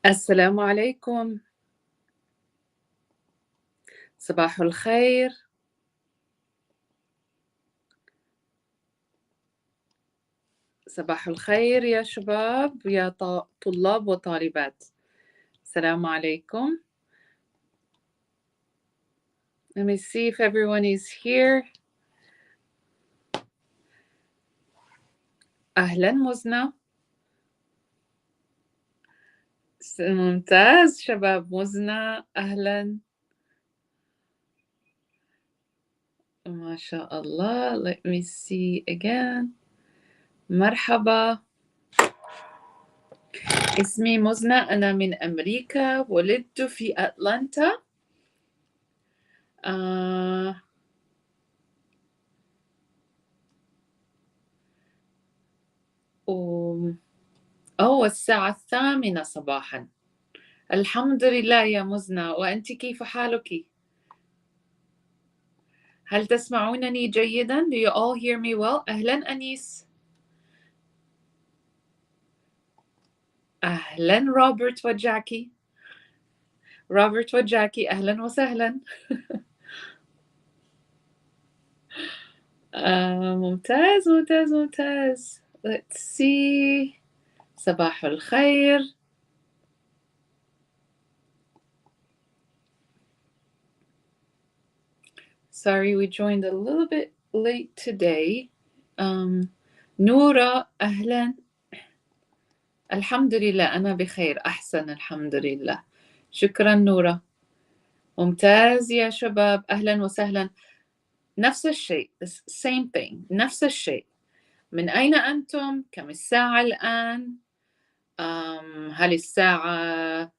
السلام عليكم. صباح الخير. صباح الخير يا شباب، يا طلاب وطالبات. السلام عليكم. Let me see if everyone is here. أهلا مزنة. ممتاز شباب. مزنة أهلا. ما شاء الله. Let me see again. مرحبا. اسمي مزنة، أنا من أمريكا، ولدت في أتلانتا. الساعة 8 صباحا. الحمد لله يا مزنة، وأنت كيف حالك؟ هل تسمعونني جيدا؟ Do you all hear me well? أهلا أنيس. أهلا روبرت وجاكي. روبرت وجاكي أهلا وسهلا. ممتاز ممتاز ممتاز. Let's see. صباح الخير. Sorry we joined a little bit late today. نورة أهلا. الحمد لله أنا بخير، أحسن الحمد لله. شكرا نورة. ممتاز يا شباب، أهلا وسهلا. نفس الشيء، same thing، نفس الشيء. من أين أنتم؟ كم الساعة الآن؟ هل الساعة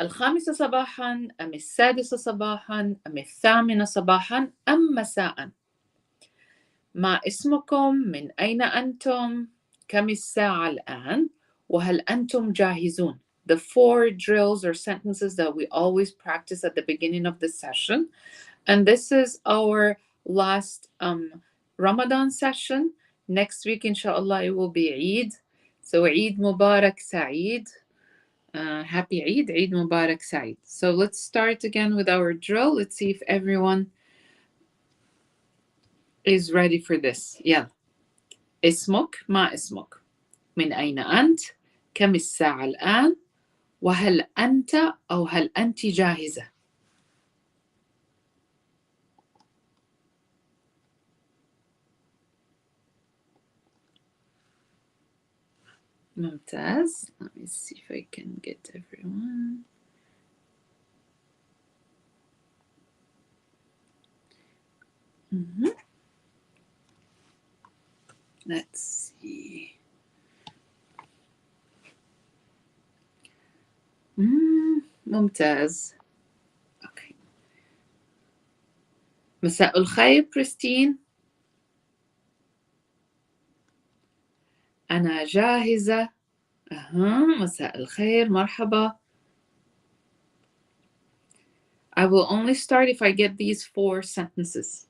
الخامسة صباحا أم السادسة صباحا أم الثامنة صباحا أم مساء؟ ما اسمكم؟ من أين أنتم؟ كم الساعة الآن؟ وهل أنتم جاهزون؟ The 4 drills or sentences that we always practice at the beginning of the session. And this is our last Ramadan session. Next week, inshallah, it will be Eid. So Eid Mubarak Saeed. Happy Eid, Eid Mubarak Saeed. So let's start again with our drill. Let's see if everyone is ready for this. يلا. اسمك؟ ما اسمك؟ من أين أنت؟ كم الساعة الآن؟ وهل أنت أو هل أنت جاهزة؟ ممتاز. Let me see if I can get everyone. Let's see. ممتاز. Okay. مساء الخير كريستين. أنا جاهزة. مساء الخير، مرحبا. I will only start if I get these 4 sentences.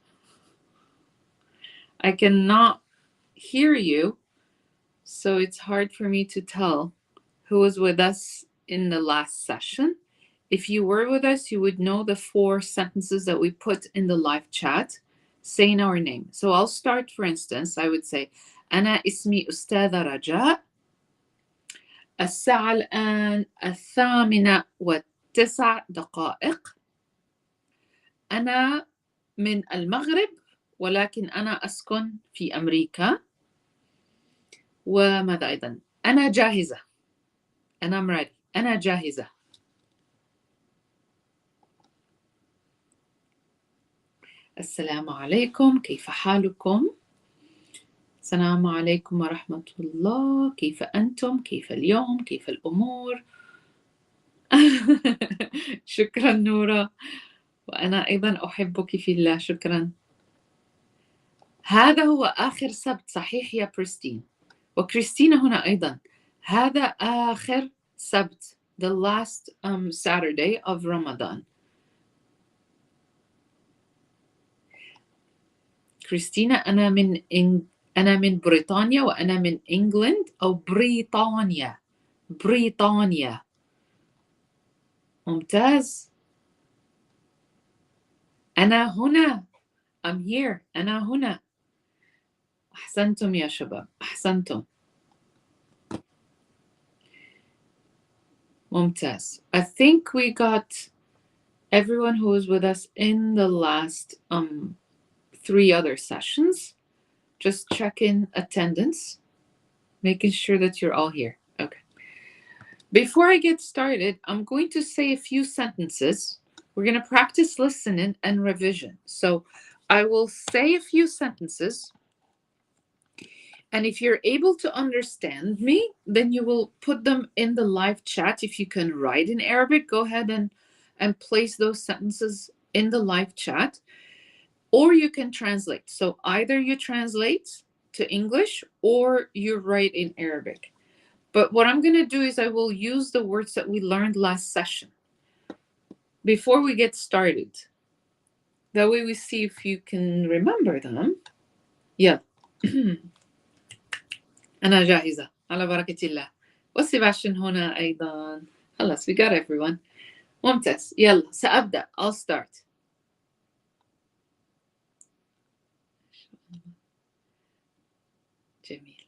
I cannot hear you, so it's hard for me to tell who was with us in the last session. If you were with us, you would know the 4 sentences that we put in the live chat saying our name. So I'll start, for instance, I would say أنا اسمي أستاذة رجاء. الساعة الآن 8:09. أنا من المغرب ولكن أنا أسكن في أمريكا. وماذا أيضا؟ أنا جاهزة. أنا ready. أنا جاهزة. السلام عليكم، كيف حالكم؟ السلام عليكم ورحمة الله، كيف أنتم؟ كيف اليوم؟ كيف الأمور؟ شكرا نورا، وأنا أيضا أحبك في الله. شكرا. هذا هو آخر سبت، صحيح يا بريستين، وكريستينا هنا أيضا. هذا آخر سبت, the last Saturday of Ramadan. كريستينا أنا من بريطانيا وأنا من إنجلند أو بريطانيا. بريطانيا. ممتاز. أنا هنا. I'm here. أنا هنا. أحسنتم يا شباب، أحسنتم. ممتاز. I think we got everyone who was with us in the last 3 other sessions. Just checking attendance, making sure that you're all here. Okay. Before I get started, I'm going to say a few sentences. We're going to practice listening and revision. So I will say a few sentences. And if you're able to understand me, then you will put them in the live chat. If you can write in Arabic, go ahead and place those sentences in the live chat. Or you can translate. So either you translate to English or you write in Arabic. But what I'm going to do is I will use the words that we learned last session before we get started. That way we see if you can remember them. Yeah. أنا جاهزة على بركة الله. وسيباشن هنا أيضا. خلاص, we got everyone. ممتاز. يلا سأبدأ. I'll start. جميل.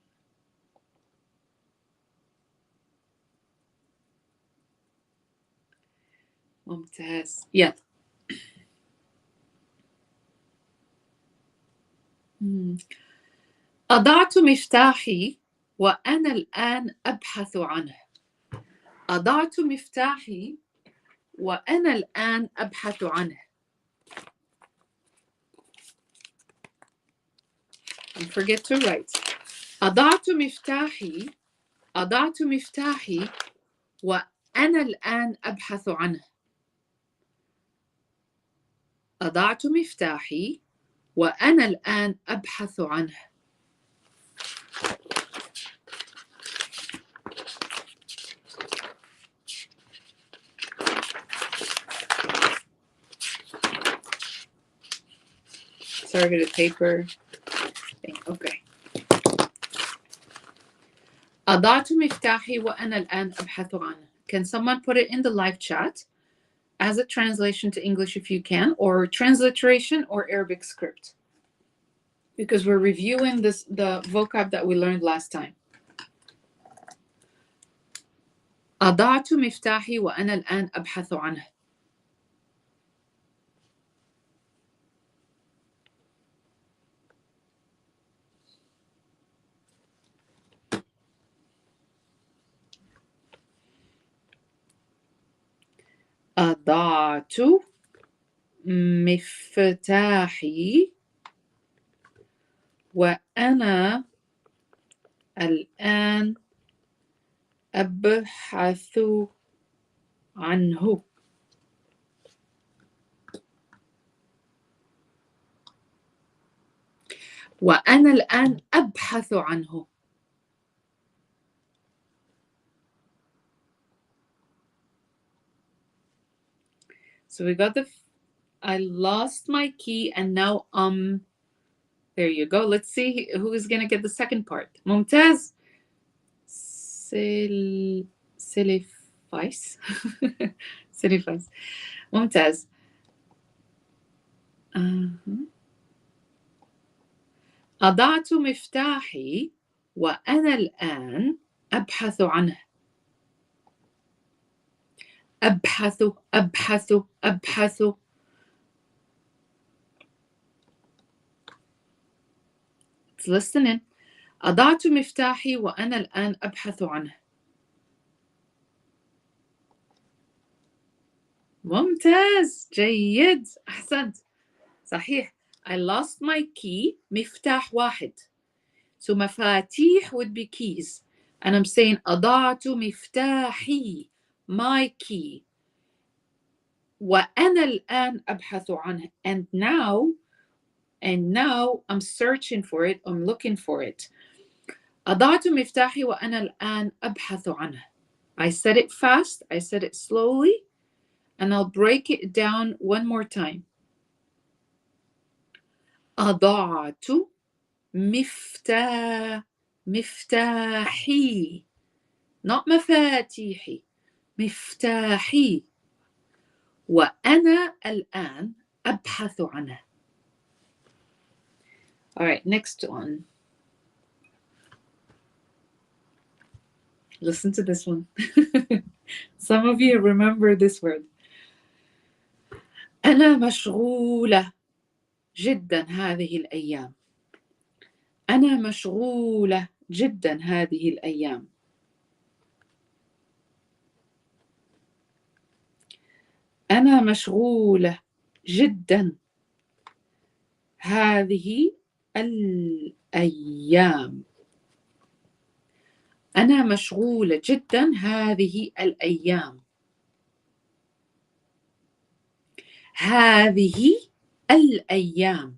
ممتاز. يلا. أضعت مفتاحي وأنا الآن أبحث عنه. أضعت مفتاحي وأنا الآن أبحث عنه. Don't forget to write. أضعت مفتاحي وأنا وأنا الآن أبحث عنه. أضعت مفتاحي وأنا الآن أبحث عنه. Sorry for the paper. Okay. أضعت مفتاحي وأنا الآن أبحث عنه. Can someone put it in the live chat as a translation to English if you can, or transliteration or Arabic script? Because we're reviewing the vocab that we learned last time. أضعت مفتاحي وأنا الآن أبحث عنه. أضعت مفتاحي وأنا الآن أبحث عنه. وأنا الآن أبحث عنه. So we got I lost my key and now there you go. Let's see who is going to get the second part. ممتاز. سيليفايس. سيليفايس. ممتاز. أضعت مفتاحي وأنا الآن أبحث عنه. أبحث أبحث أبحث. Listen in. أضعت مفتاحي وأنا الآن أبحث عنه. ممتاز. جيد. أحسنت. صحيح. I lost my key. مفتاح واحد. So مفاتيح would be keys. And I'm saying أضعت مفتاحي. My key. وأنا الآن أبحث عنه. And now I'm searching for it. I'm looking for it. أضعت مفتاحي وأنا الآن أبحث عنه. I said it fast. I said it slowly. And I'll break it down one more time. أضعت مفتاحي. Not مفاتيحي. مفتاحي. وأنا الآن أبحث عنه. All right, next one. Listen to this one. Some of you remember this word. أنا مشغولة جدا هذه الأيام. أنا مشغولة جدا هذه الأيام. أنا مشغولة جدا هذه الأيام. أنا مشغولة جدا هذه الأيام. هذه الأيام.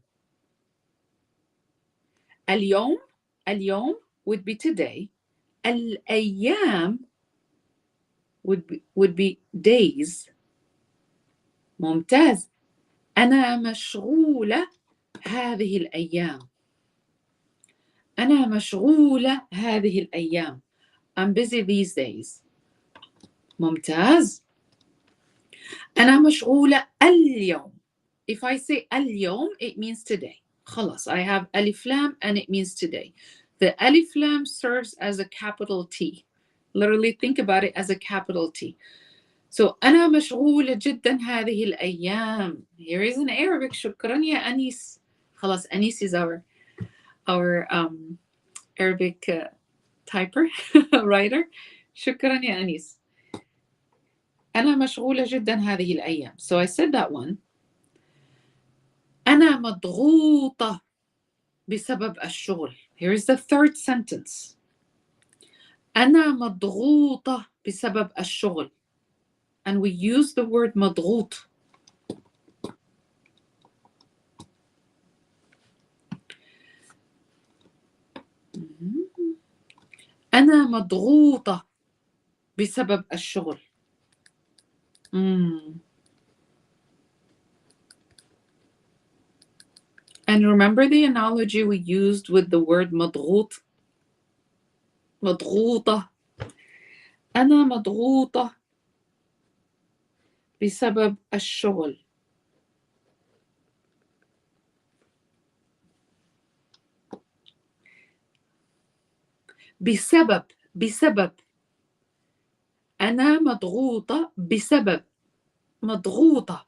اليوم would be today. الأيام would be days. ممتاز. أنا مشغولة هذه الأيام. أنا مشغولة هذه الأيام. I'm busy these days. ممتاز. أنا مشغولة اليوم. If I say اليوم, it means today. خلاص, I have ألف لام and it means today. The ألف لام serves as a capital T. Literally think about it as a capital T. So أنا مشغولة جدا هذه الأيام. Here is in Arabic. شكرا يا أنيس. خلاص, أنيس is our Arabic typer, writer. شكرا يا أنيس. أنا مشغولة جدا هذه الأيام. So I said that one. أنا مضغوطة بسبب الشغل. Here is the third sentence. أنا مضغوطة بسبب الشغل. and we use the word مضغوط. أنا مضغوطة بسبب الشغل. And remember the analogy we used with the word مضغوط? مضغوطة. أنا مضغوطة بسبب الشغل. بسبب أنا مضغوطة بسبب مضغوطة.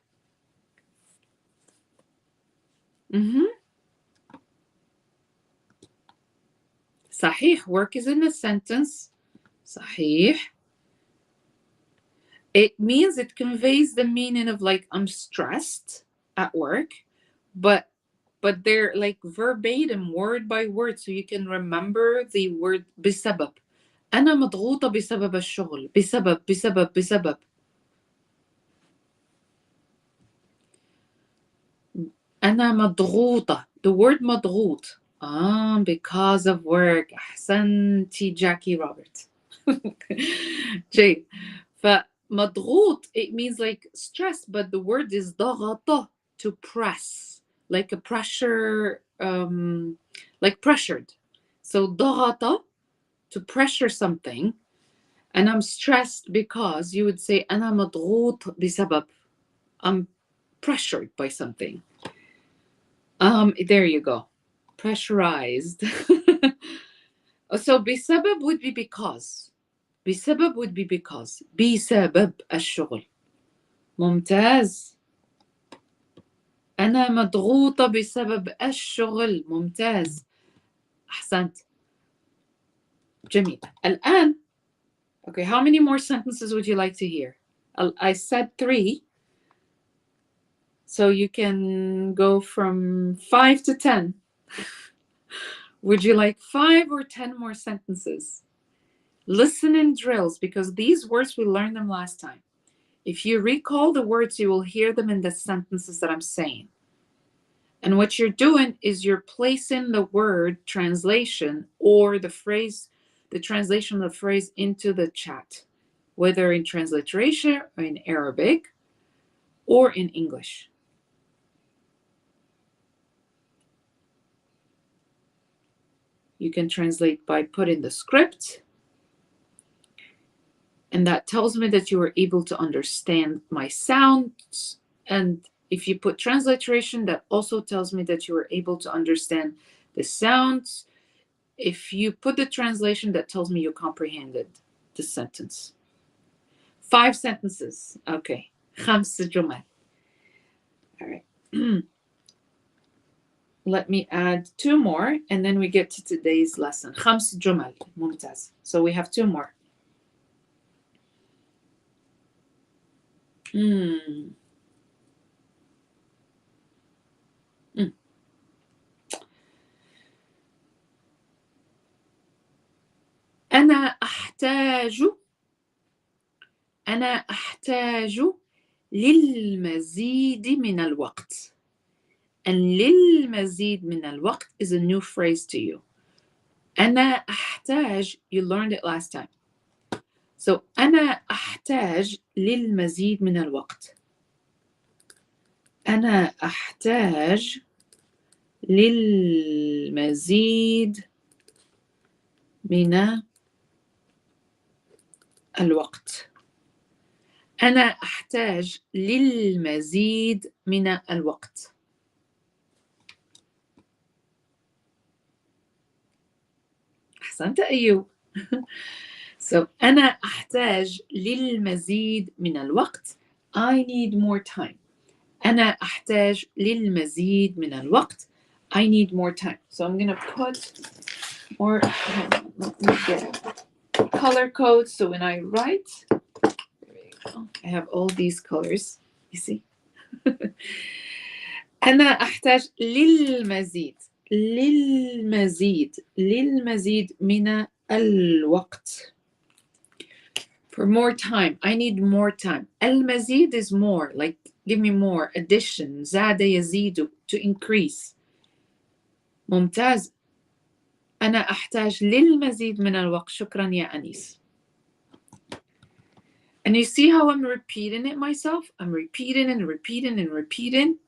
صحيح. Work is in a sentence. صحيح. It means, it conveys the meaning of like I'm stressed at work, but they're like verbatim, word by word, so you can remember the word بسبب. أنا مضغوطة بسبب الشغل. بسبب. أنا مضغوطة. The word مضغوط. Because of work. أحسنتي Jackie Robert. جيد. فمضغوط, it means like stress, but the word is ضغط, to press, like a pressure, like pressured. So ضغط, to pressure something. And I'm stressed because you would say أنا مضغوط بسبب. I'm pressured by something. There you go. Pressurized. So بسبب would be because. بسبب would be because. بسبب الشغل. ممتاز. أنا مضغوطة بسبب الشغل. ممتاز. أحسنت. جميل. الآن, okay, how many more sentences would you like to hear? I said 3. So you can go from 5 to 10. Would you like 5 or 10 more sentences? Listening drills, because these words, we learned them last time. If you recall the words, you will hear them in the sentences that I'm saying. And what you're doing is you're placing the word translation or the phrase, the translation of the phrase into the chat, whether in transliteration or in Arabic or in English. You can translate by putting the script, and that tells me that you were able to understand my sounds. And if you put transliteration, that also tells me that you were able to understand the sounds. If you put the translation, that tells me you comprehended the sentence. 5 sentences. Okay. 5 جمل. All right. Let me add 2 more, and then we get to today's lesson. 5 جمل. ممتاز. So we have 2 more. أنا أحتاج للمزيد من الوقت. And للمزيد من الوقت is a new phrase to you. أنا أحتاج, you learned it last time. So أنا أحتاج للمزيد من الوقت. أنا أحتاج للمزيد من الوقت. أنا أحتاج للمزيد من الوقت. أحسنت أيوب. So أنا أحتاج للمزيد من الوقت. I need more time. أنا أحتاج للمزيد من الوقت. I need more time. So I'm going to put more, let me get color code. So when I write, I have all these colors, you see. أنا أحتاج للمزيد للمزيد من الوقت. For more time. I need more time. المزيد is more. Like, give me more. Addition. زاد يزيد. To increase. ممتاز. أنا أحتاج للمزيد من الوقت. شكرا يا أنيس. And you see how I'm repeating it myself? I'm repeating and repeating and repeating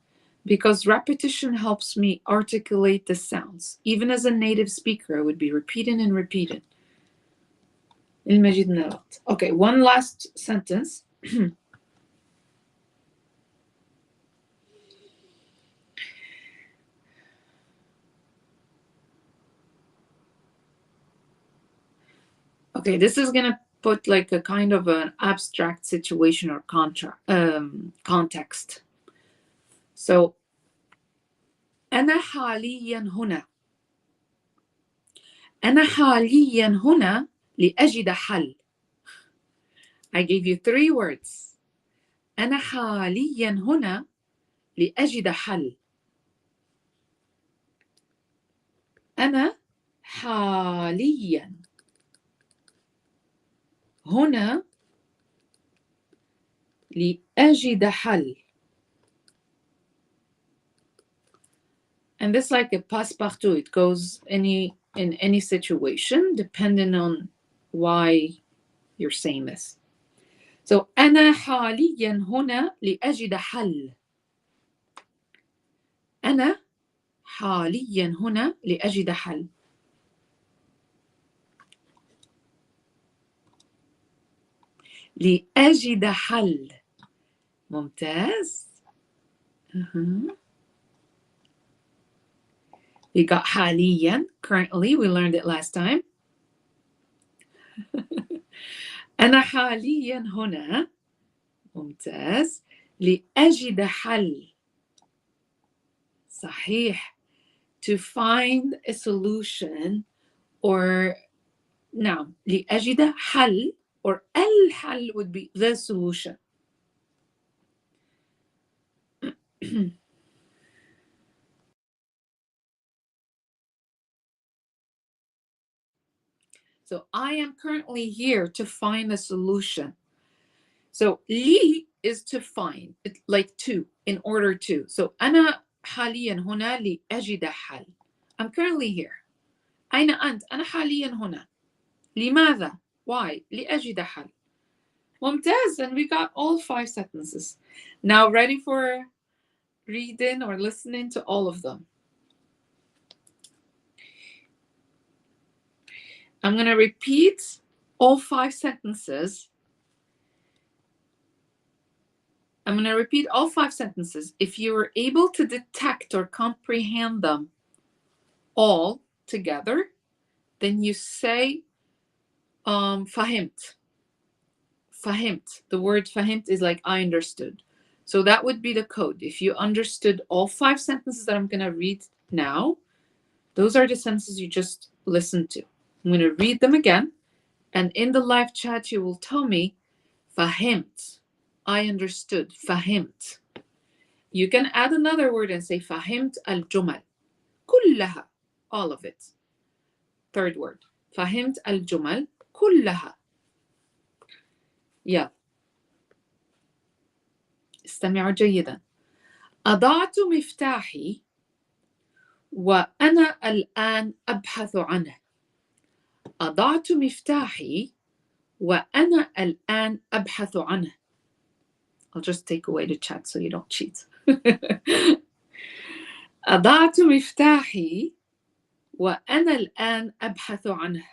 because repetition helps me articulate the sounds. Even as a native speaker, I would be repeating and repeating. المزيد من الوقت. Okay, one last sentence. Okay, this is going to put like a kind of an abstract situation or context. So, أنا حاليا هنا. أنا حاليا هنا لأجد حل. I gave you 3 words. أنا حاليا هنا لأجد حل. أنا حاليا هنا لأجد حل. And this is like a passe-partout. It goes in any situation, depending on why you're saying this. So, أنا حاليا هنا لأجد حل. أنا حاليا هنا لأجد حل. لأجد حل. ممتاز. We got حاليا, currently, we learned it last time. أنا حاليا هنا. ممتاز. لأجد حل. صحيح. To find a solution or نعم لأجد حل or الحل would be the solution. So I am currently here to find a solution. So لي is to find, like to, in order to. So أنا حاليا هنا لأجد حل. I'm currently here. أين أنت؟ أنا حاليا هنا. لماذا? Why? لأجد حل. ممتاز. And we got all 5 sentences. Now ready for reading or listening to all of them. I'm going to repeat all 5 sentences. I'm going to repeat all 5 sentences. If you were able to detect or comprehend them all together, then you say فهمت. فهمت. The word فهمت is like I understood. So that would be the code. If you understood all 5 sentences that I'm going to read now, those are the sentences you just listened to. I'm going to read them again. And in the live chat, you will tell me فهمت. I understood. فهمت. You can add another word and say فهمت الجمل. كلها. All of it. Third word. فهمت الجمل كلها. يلا. استمعوا جيدا. أضعت مفتاحي وأنا الآن أبحث عنه. أضعت مفتاحي وأنا الآن أبحث عنه. I'll just take away the chat so you don't cheat. أضعت مفتاحي وأنا الآن أبحث عنه.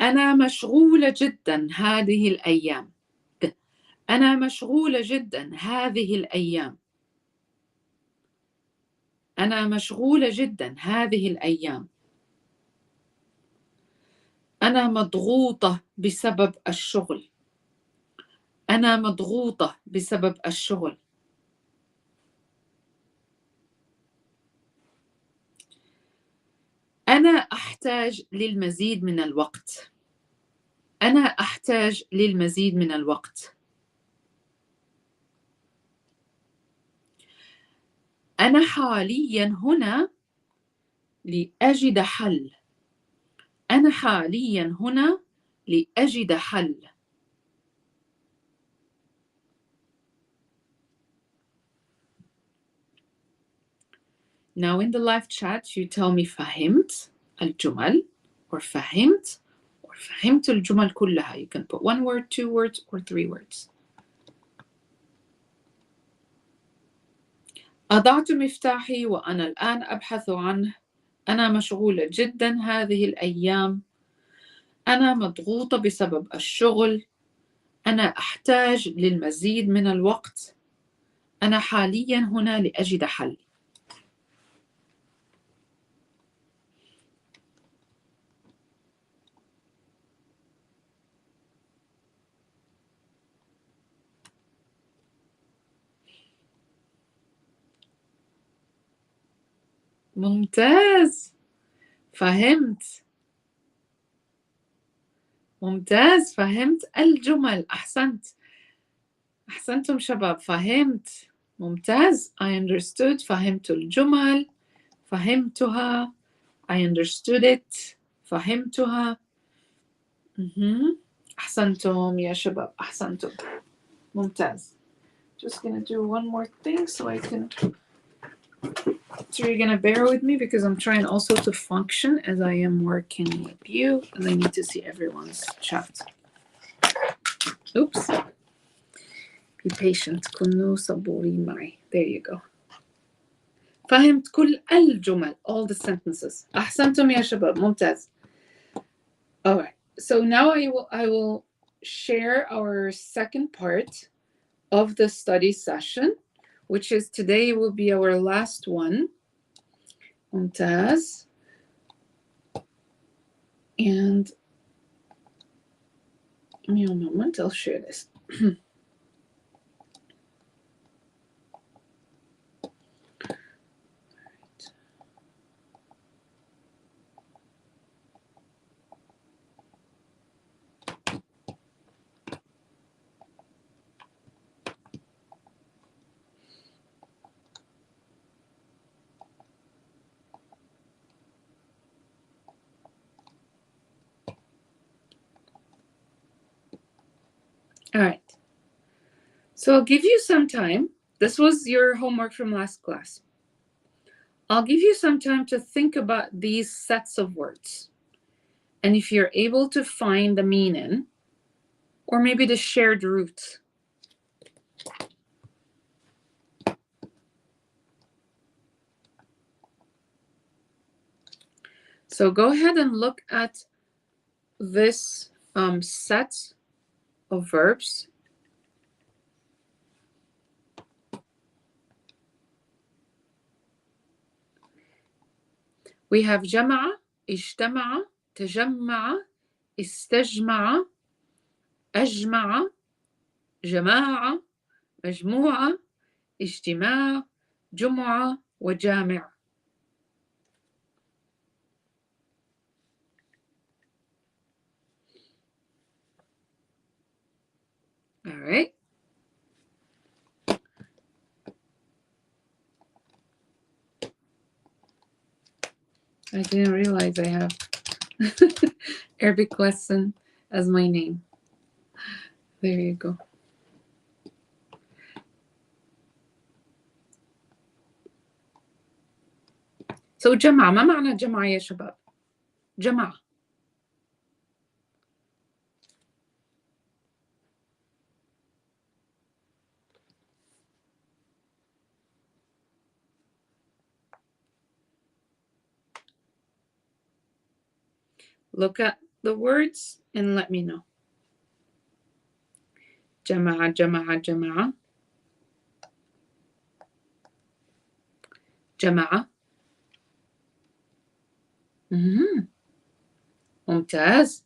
أنا مشغولة جدا هذه الأيام. أنا مشغولة جدا هذه الأيام. أنا مشغولة جدا هذه الأيام. أنا مضغوطة بسبب الشغل. أنا مضغوطة بسبب الشغل. أنا أحتاج للمزيد من الوقت. أنا أحتاج للمزيد من الوقت. أنا حاليا هنا لأجد حل. أنا حاليا هنا لأجد حل. Now in the live chat you tell me فهمت الجمل or فهمت الجمل كلها. You can put 1 word, 2 words or 3 words. أضعت مفتاحي وأنا الآن أبحث عنه. أنا مشغولة جدا هذه الأيام. أنا مضغوطة بسبب الشغل. أنا أحتاج للمزيد من الوقت. أنا حاليا هنا لأجد حل. ممتاز، فهمت. ممتاز، فهمت الجمل. أحسنتم شباب، فهمت. ممتاز. I understood. فهمت الجمل. فهمتها. I understood it. فهمتها. أحسنتم يا شباب، أحسنتم. ممتاز. Just gonna do one more thing so I can... So you're gonna bear with me because I'm trying also to function as I am working with you and I need to see everyone's chat. Oops. Be patient. كونوا صبورين معي. There you go. فهمت كل الجمل. All the sentences. أحسنتم يا شباب. ممتاز. All right. So now I will share our second part of the study session, which is today will be our last one. ممتاز. And give me a moment, I'll share this. All right. So I'll give you some time. This was your homework from last class. I'll give you some time to think about these sets of words. And if you're able to find the meaning, or maybe the shared root. So go ahead and look at this set of verbs. We have جمع, اجتمع, تجمع, استجمع, أجمع, جماعة, مجموعة, اجتماع, جمعة, وجامع. All right. I didn't realize I have Arabic lesson as my name. There you go. So جمع, ما معنى جمع يا شباب؟ جمع. Look at the words and let me know. جمع, جمع, جمع. جمع. ممتاز.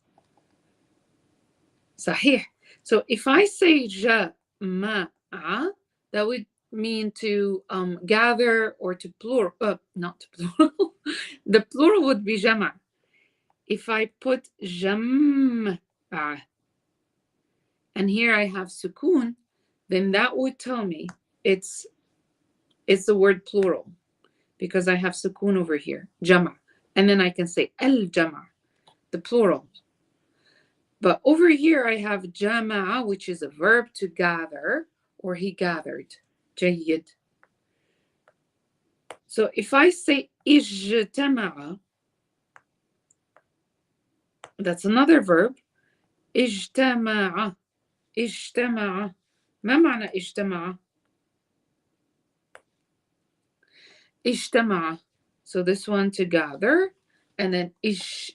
صحيح. So if I say جمع, that would mean to gather or to plural, not plural. The plural would be جمع. If I put جمع and here I have سكون, then that would tell me it's the word plural because I have سكون over here, جمع. And then I can say الجمع, the plural. But over here I have جمع, which is a verb to gather, or he gathered. جيد. So if I say اجتمع, that's another verb. اجتمع. اجتمع. ما معنى اجتمع؟ اجتمع. So this one to gather, and then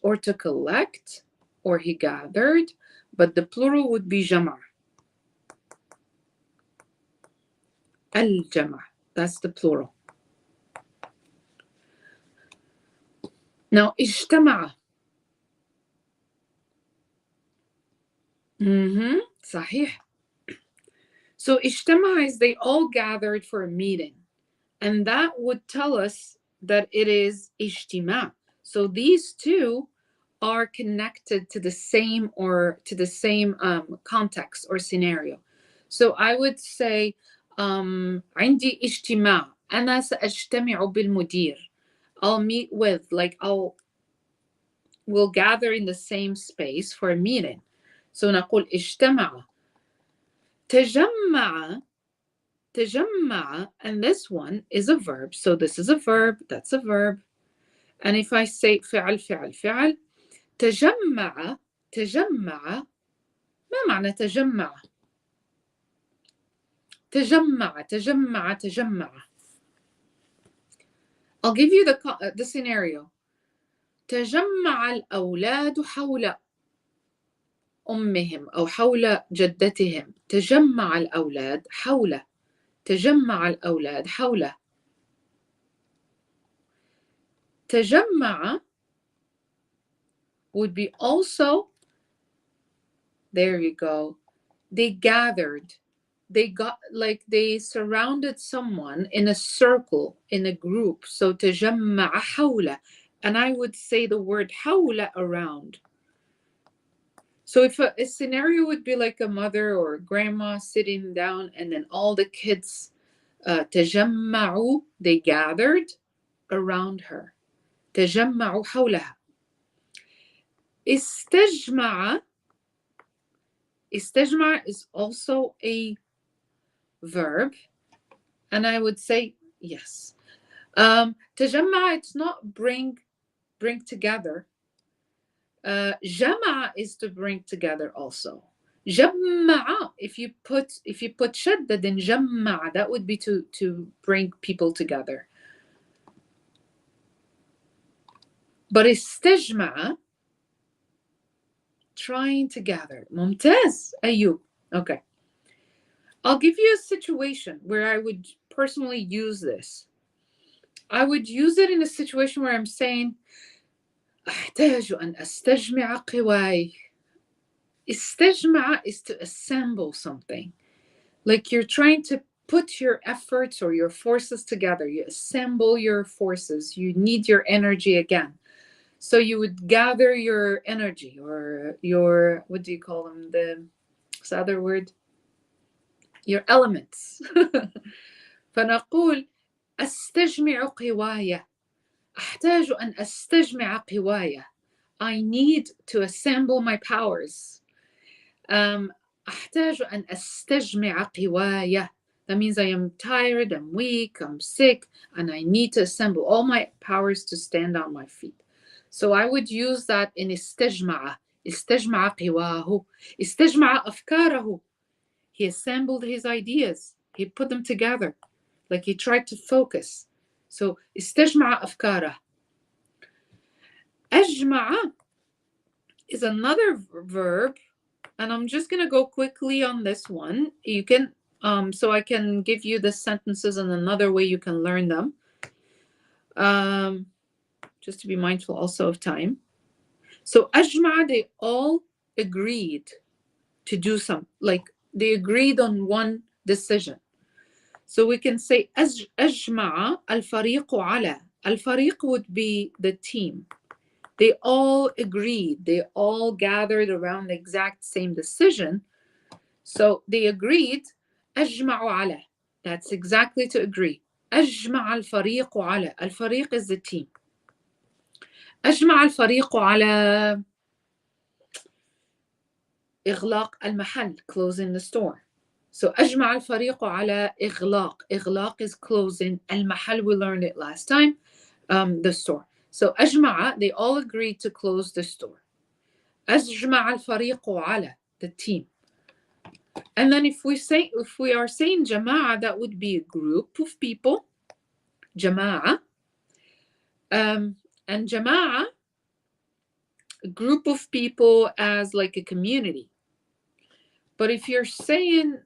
or to collect, or he gathered, but the plural would be جمع. الجمع. That's the plural. Now اجتمع. صحيح. So اجتمع is they all gathered for a meeting. And that would tell us that it is اجتماع. So these two are connected to the same context or scenario. So I would say عندي اجتماع. أنا سأجتمع بالمدير. I'll meet with, like we'll gather in the same space for a meeting. So نقول اجتمع. تجمع. تجمع, and this one is a verb. So this is a verb, that's a verb. And if I say فعل فعل فعل, تجمع. تجمع. ما معنى تجمع؟ تجمع. تجمع. تجمع. I'll give you the scenario. تجمع الأولاد حول أمهم أو حول جدتهم. تجمع الأولاد حول. تجمع الأولاد حوله. تجمع would be also, there you go, they gathered, they got, like they surrounded someone in a circle, in a group. So تجمع حوله, and I would say the word حوله, around. So if a scenario would be like a mother or a grandma sitting down, and then all the kids تجمعوا, they gathered around her. تجمعوا حولها. استجمع. استجمع is also a verb, and I would say yes. تجمع, it's not bring together. جمع is to bring together also. جمع, if you put شدة, then جمع, that would be to bring people together. But استجمع, trying to gather. ممتاز أيوب. Okay. I'll give you a situation where I would personally use this. I would use it in a situation where I'm saying أحتاج أن أستجمع قواي. استجمع is to assemble something. Like you're trying to put your efforts or your forces together. You assemble your forces. You need your energy again. So you would gather your energy, or your, what do you call them? What's the other word? Your elements. فنقول أستجمع قواي. أحتاج أن أستجمع قواي. I need to assemble my powers. أحتاج أن أستجمع قواي. That means I am tired, I'm weak, I'm sick, and I need to assemble all my powers to stand on my feet. So I would use that in استجمع. استجمع قواه. استجمع أفكاره. He assembled his ideas. He put them together. Like he tried to focus. So استجمع أفكاره. أجمع is another verb, and I'm just going to go quickly on this one. You can, so I can give you the sentences and another way you can learn them. Just to be mindful also of time. So أجمع, they all agreed to do some, like they agreed on one decision. So we can say أجمع الفريق على. الفريق would be the team. They all agreed. They all gathered around the exact same decision. So they agreed. أجمعوا على. That's exactly to agree. أجمع الفريق على. الفريق is the team. أجمع الفريق على إغلاق المحل, closing the store. So أجمع الفريق على إغلاق. إغلاق is closing. المحل, we learned it last time, the store. So أجمع, they all agreed to close the store. أجمع الفريق على, the team. And then if we are saying جماعة, that would be a group of people. جماعة. And جماعة, a group of people as like a community. But if you're saying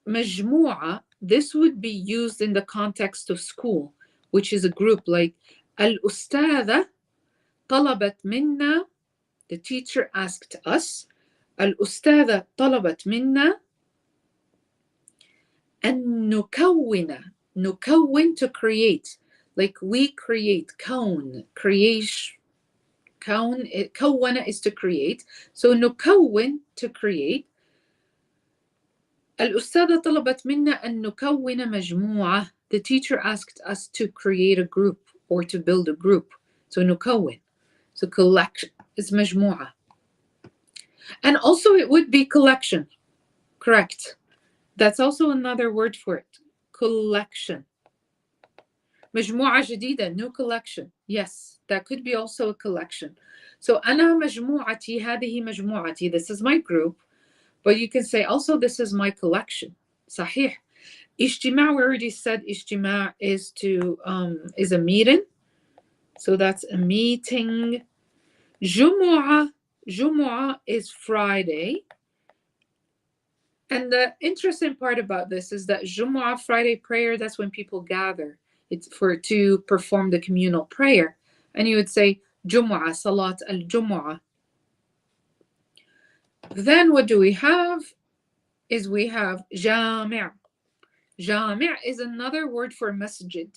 مجموعة, this would be used in the context of school, which is a group, like الأستاذة طلبت منا, the teacher asked us, الأستاذة طلبت منا أن نكون, to create, like we create, كون, creation, كون is to create, so نكون, to create. الأستاذة طلبت منا أن نكون مجموعة, the teacher asked us to create a group or to build a group, so نكون, so collection is مجموعة. And also it would be collection, correct? That's also another word for it, collection. مجموعة جديدة, new collection. Yes, that could be also a collection. So أنا مجموعتي, هذه مجموعتي, this is my group. But you can say also, this is my collection. صحيح. اجتماع, we already said اجتماع is is a meeting. So that's a meeting. جمعة is Friday. And the interesting part about this is that Jumu'ah, Friday prayer, that's when people gather. It's to perform the communal prayer. And you would say Jumu'ah, Salat al-Jumu'ah. Then what do we have? We have Jami'. Jami' is another word for masjid.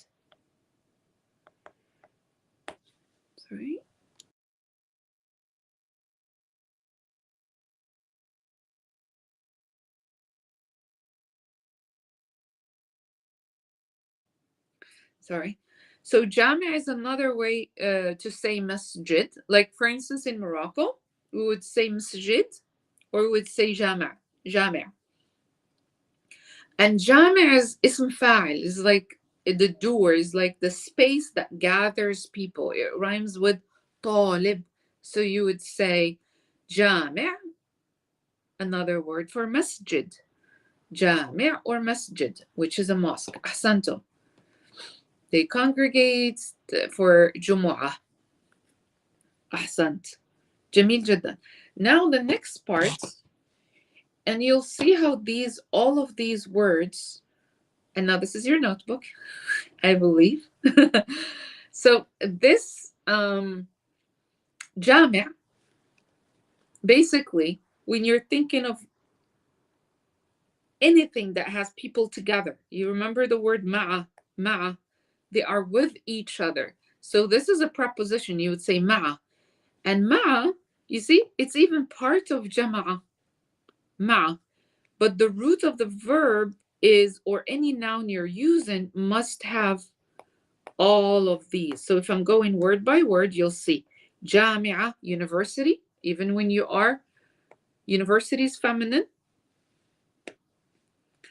Sorry. So Jami' is another way to say masjid. Like for instance in Morocco, we would say masjid or we would say Jami'. And Jami' is ism fa'il, is like the door, is like the space that gathers people. It rhymes with talib. So you would say Jami', another word for masjid. Jami' or masjid, which is a mosque. Ahsantum. They congregate for Jumu'ah. Ahsant. Jamil jiddan. Now the next part, and you'll see how all of these words, and now this is your notebook, I believe. So this Jami', basically, when you're thinking of anything that has people together, you remember the word ma'a, they are with each other. So this is a preposition, you would say ma'a. And ma'a, you see, it's even part of jama'a, ma'a. But the root of the verb is, or any noun you're using, must have all of these. So if I'm going word by word, you'll see jami'a, university, even when you are, university is feminine.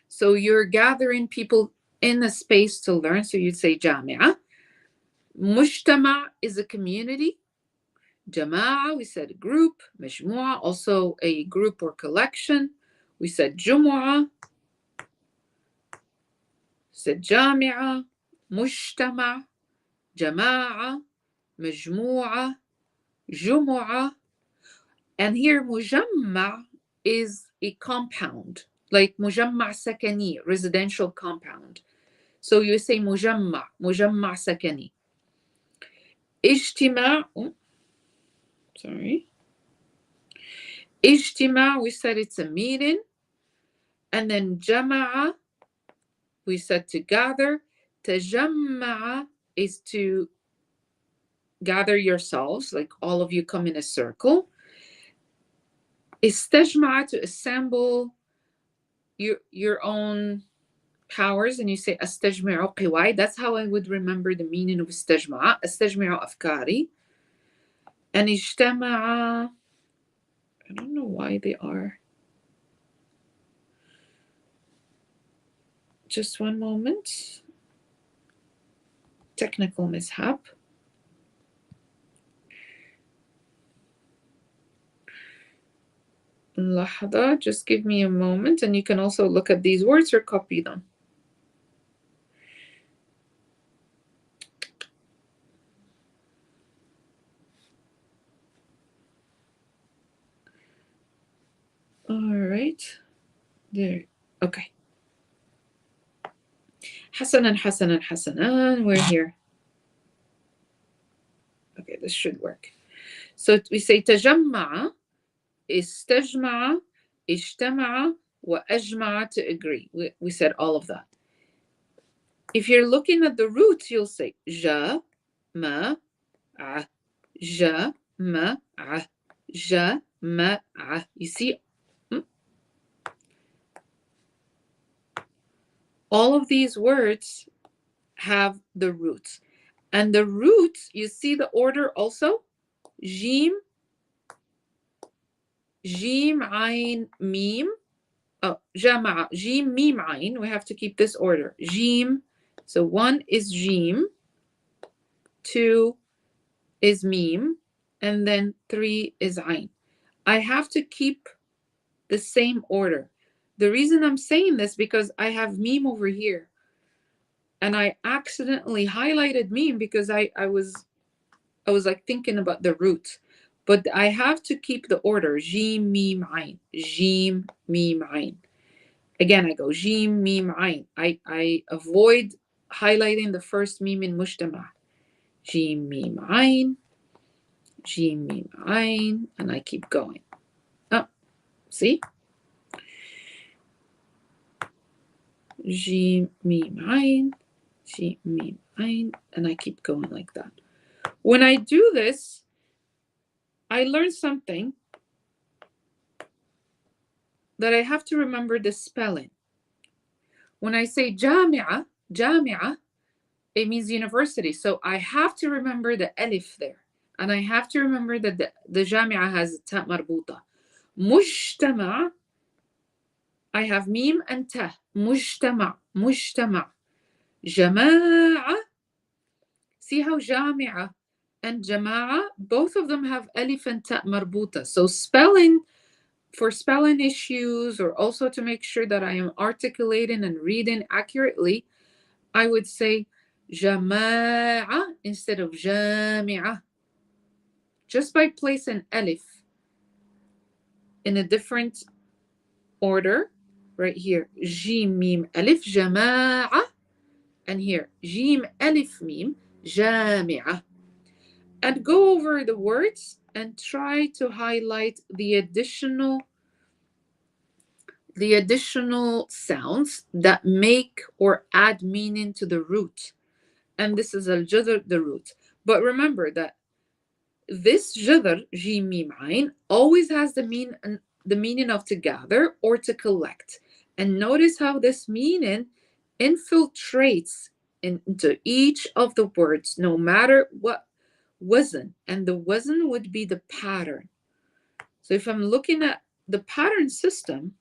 So you're gathering people in a space to learn, so you'd say jami'a. Mujtama' is a community. Jama'a, we said a group. Majmu'a, also a group or collection. We said Jumu'ah. Said Jami'a, Mujtama', Jama'a, Majmu'a, Jumu'ah. And here Mujamma' is a compound, like Mujamma' Sakani, residential compound. So you say Mujamma' Sakani. Ijtima', Ijtima', we said it's a meeting. And then Jama'a, we said to gather. Tajamma'a is to gather yourselves, like all of you come in a circle. Istajma'a, to assemble your own powers, and you say astajmi'u qiwai. That's how I would remember the meaning of istajma'a. Astajmi'u afkari. And ijtama'a, I don't know why they are. Just one moment. Technical mishap. لحظة, just give me a moment, and you can also look at these words or copy them. All right, there. Okay. حسنا حسنا حسنا, we're here. Okay, this should work. So we say تجمع, استجمع, اجتمع, وأجمع, to agree. We said all of that. If you're looking at the roots, you'll say جمع, جمع, جمع. You see, all of these words have the roots. And the roots, you see the order also? Jim, Jim, Ain, Mim. Oh, Jama'a, Jim, Mim, Ain. We have to keep this order. Jim. So 1 is Jim, 2 is Mim, and then 3 is Ain. I have to keep the same order. The reason I'm saying this because I have Mim over here. And I accidentally highlighted Mim because I was like thinking about the root. But I have to keep the order. Jim, Mim, Ain. Jim, Mim, Ain. Again, I go Jim, Mim, Ain. I avoid highlighting the first Mim in Mujtama. Jim, Mim, Ain. Jim, Mim, Ain. And I keep going. Oh, see? Jim, Mim, Ain. Jim, Mim, Ain. And I keep going like that. When I do this, I learned something that I have to remember the spelling. When I say Jami'a, Jami'a, it means university. So I have to remember the alif there. And I have to remember that the Jami'a has ta marbuta. Mujtama, I have mim and ta. Mujtama, Mujtama. Jama'a, see how Jami'a and Jama'a, both of them have alif and ta marbuta. So spelling, for spelling issues, or also to make sure that I am articulating and reading accurately, I would say jama'a instead of jami'a. Just by placing alif in a different order, right here, jim mim alif jama'a, and here jim alif mim jami'a. And go over the words and try to highlight the additional sounds that make or add meaning to the root. And this is al-jadr, the root. But remember that this jadr, jim mim ain, always has the meaning of to gather or to collect. And notice how this meaning infiltrates into each of the words, no matter what wazn. And the wazn would be the pattern. So if I'm looking at the pattern system,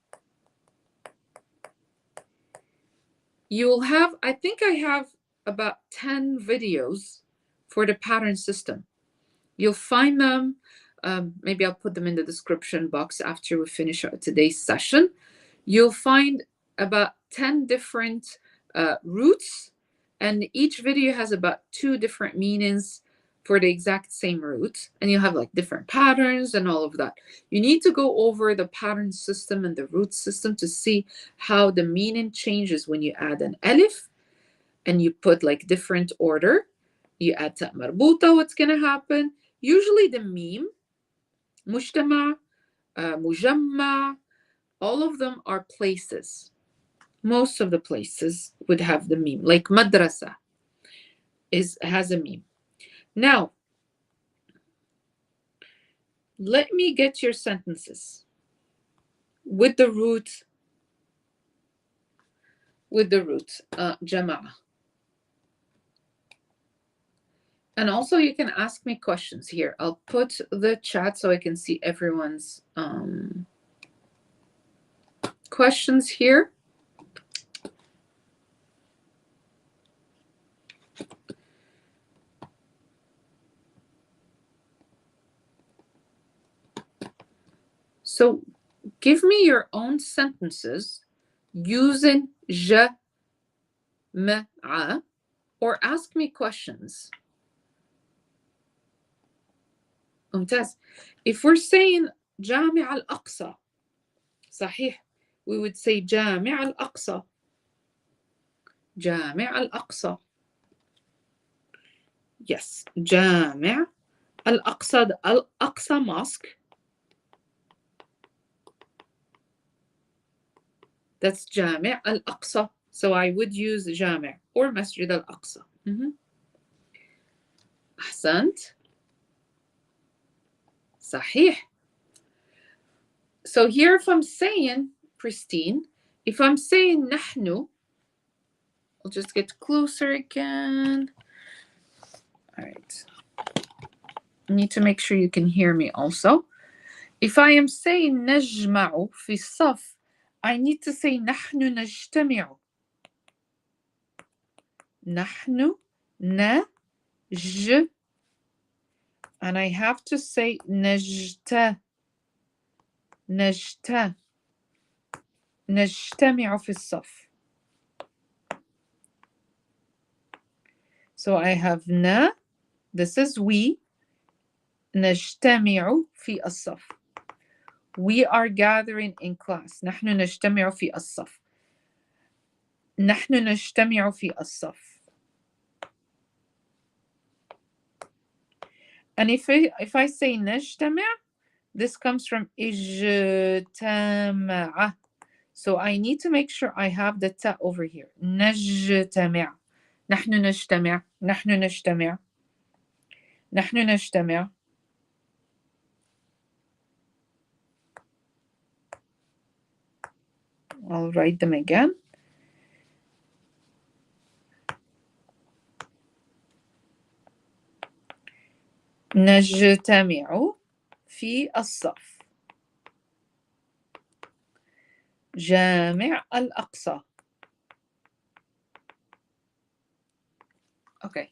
you'll have, I think I have about 10 videos for the pattern system. You'll find them, maybe I'll put them in the description box after we finish today's session. You'll find about 10 different roots, and each video has about 2 different meanings for the exact same root, and you'll have like different patterns and all of that. You need to go over the pattern system and the root system to see how the meaning changes when you add an alif and you put like different order. You add ta marbuta, what's going to happen? Usually the meme, mujtama, mujamma, all of them are places. Most of the places would have the meme, like madrasa has a meme. Now, let me get your sentences with the root, jama'a. And also you can ask me questions here. I'll put the chat so I can see everyone's questions here. So give me your own sentences using je, مع, or ask me questions. ممتاز. If we're saying جامع الأقصى, صحيح, we would say جامع الأقصى. جامع الأقصى. Yes, جامع الأقصى, the Al-Aqsa Mosque. That's جامع الأقصى. So I would use جامع or مسجد الأقصى. أحسنت. صحيح. So here if I'm saying, Christine, if I'm saying نحن, I'll just get closer again. All right. I need to make sure you can hear me also. If I am saying نجمع في الصف, I need to say نحن نجتمع. نحن نج, and I have to say نجت. نجت. نجتمع في الصف. So I have نا, this is we. نجتمع في الصف. We are gathering in class. نحن نجتمع في الصف. نحن نجتمع في الصف. And if I say نجتمع, this comes from اجتمع. So I need to make sure I have the ta over here. نجتمع. نحن نجتمع. نحن نجتمع. نحن نجتمع. I'll write them again. نجتمع في الصف. جامع الأقصى. Okay.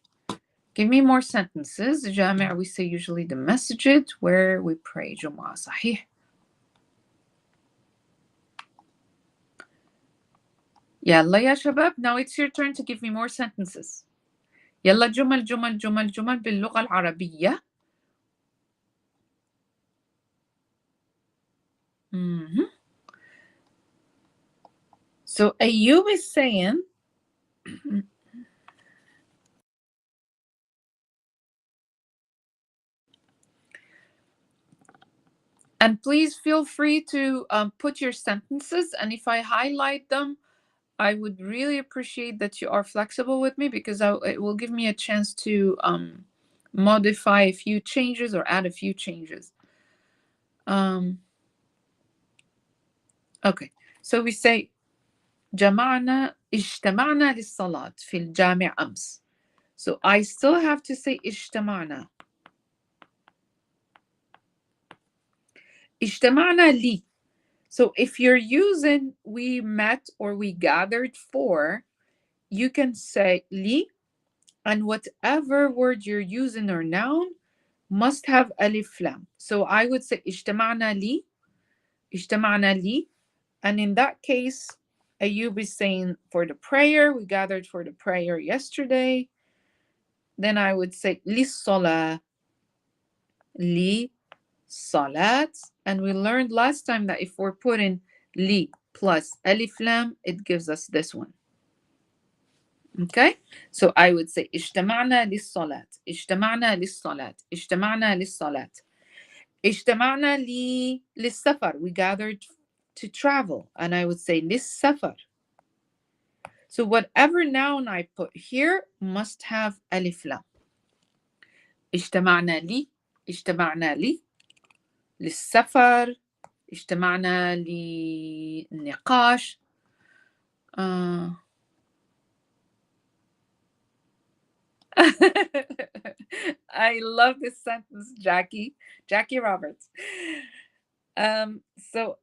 Give me more sentences. جامع, we say usually the masjid where we pray جمعة. صحيح. يلا يا شباب. Now it's your turn to give me more sentences. يلا جمل جمل جمل جمل باللغة العربية. So Ayub is saying, and please feel free to put your sentences, and if I highlight them, I would really appreciate that you are flexible with me, because it will give me a chance to modify a few changes or add a few changes. Okay, so we say اجتمعنا للصلاة في الجامع أمس. So I still have to say اجتمعنا. اجتمعنا لي. So if you're using we met or we gathered for, you can say لي, and whatever word you're using or noun must have alif lam. So I would say اجتمعنا لي. اجتمعنا لي. And in that case, Ayub is saying for the prayer, we gathered for the prayer yesterday. Then I would say للصلاة. للصلاة. And we learned last time that if we're putting li plus alif lam, it gives us this one. Okay? So I would say اجتمعنا للصلاة. اجتمعنا للصلاة. اجتمعنا للصلاة. اجتمعنا للسفر. We gathered to travel. And I would say للسفر. So whatever noun I put here must have alif lam. اجتمعنا لي. اجتمعنا لي. للسفر. اجتمعنا للنقاش. I love this sentence, Jackie Roberts. So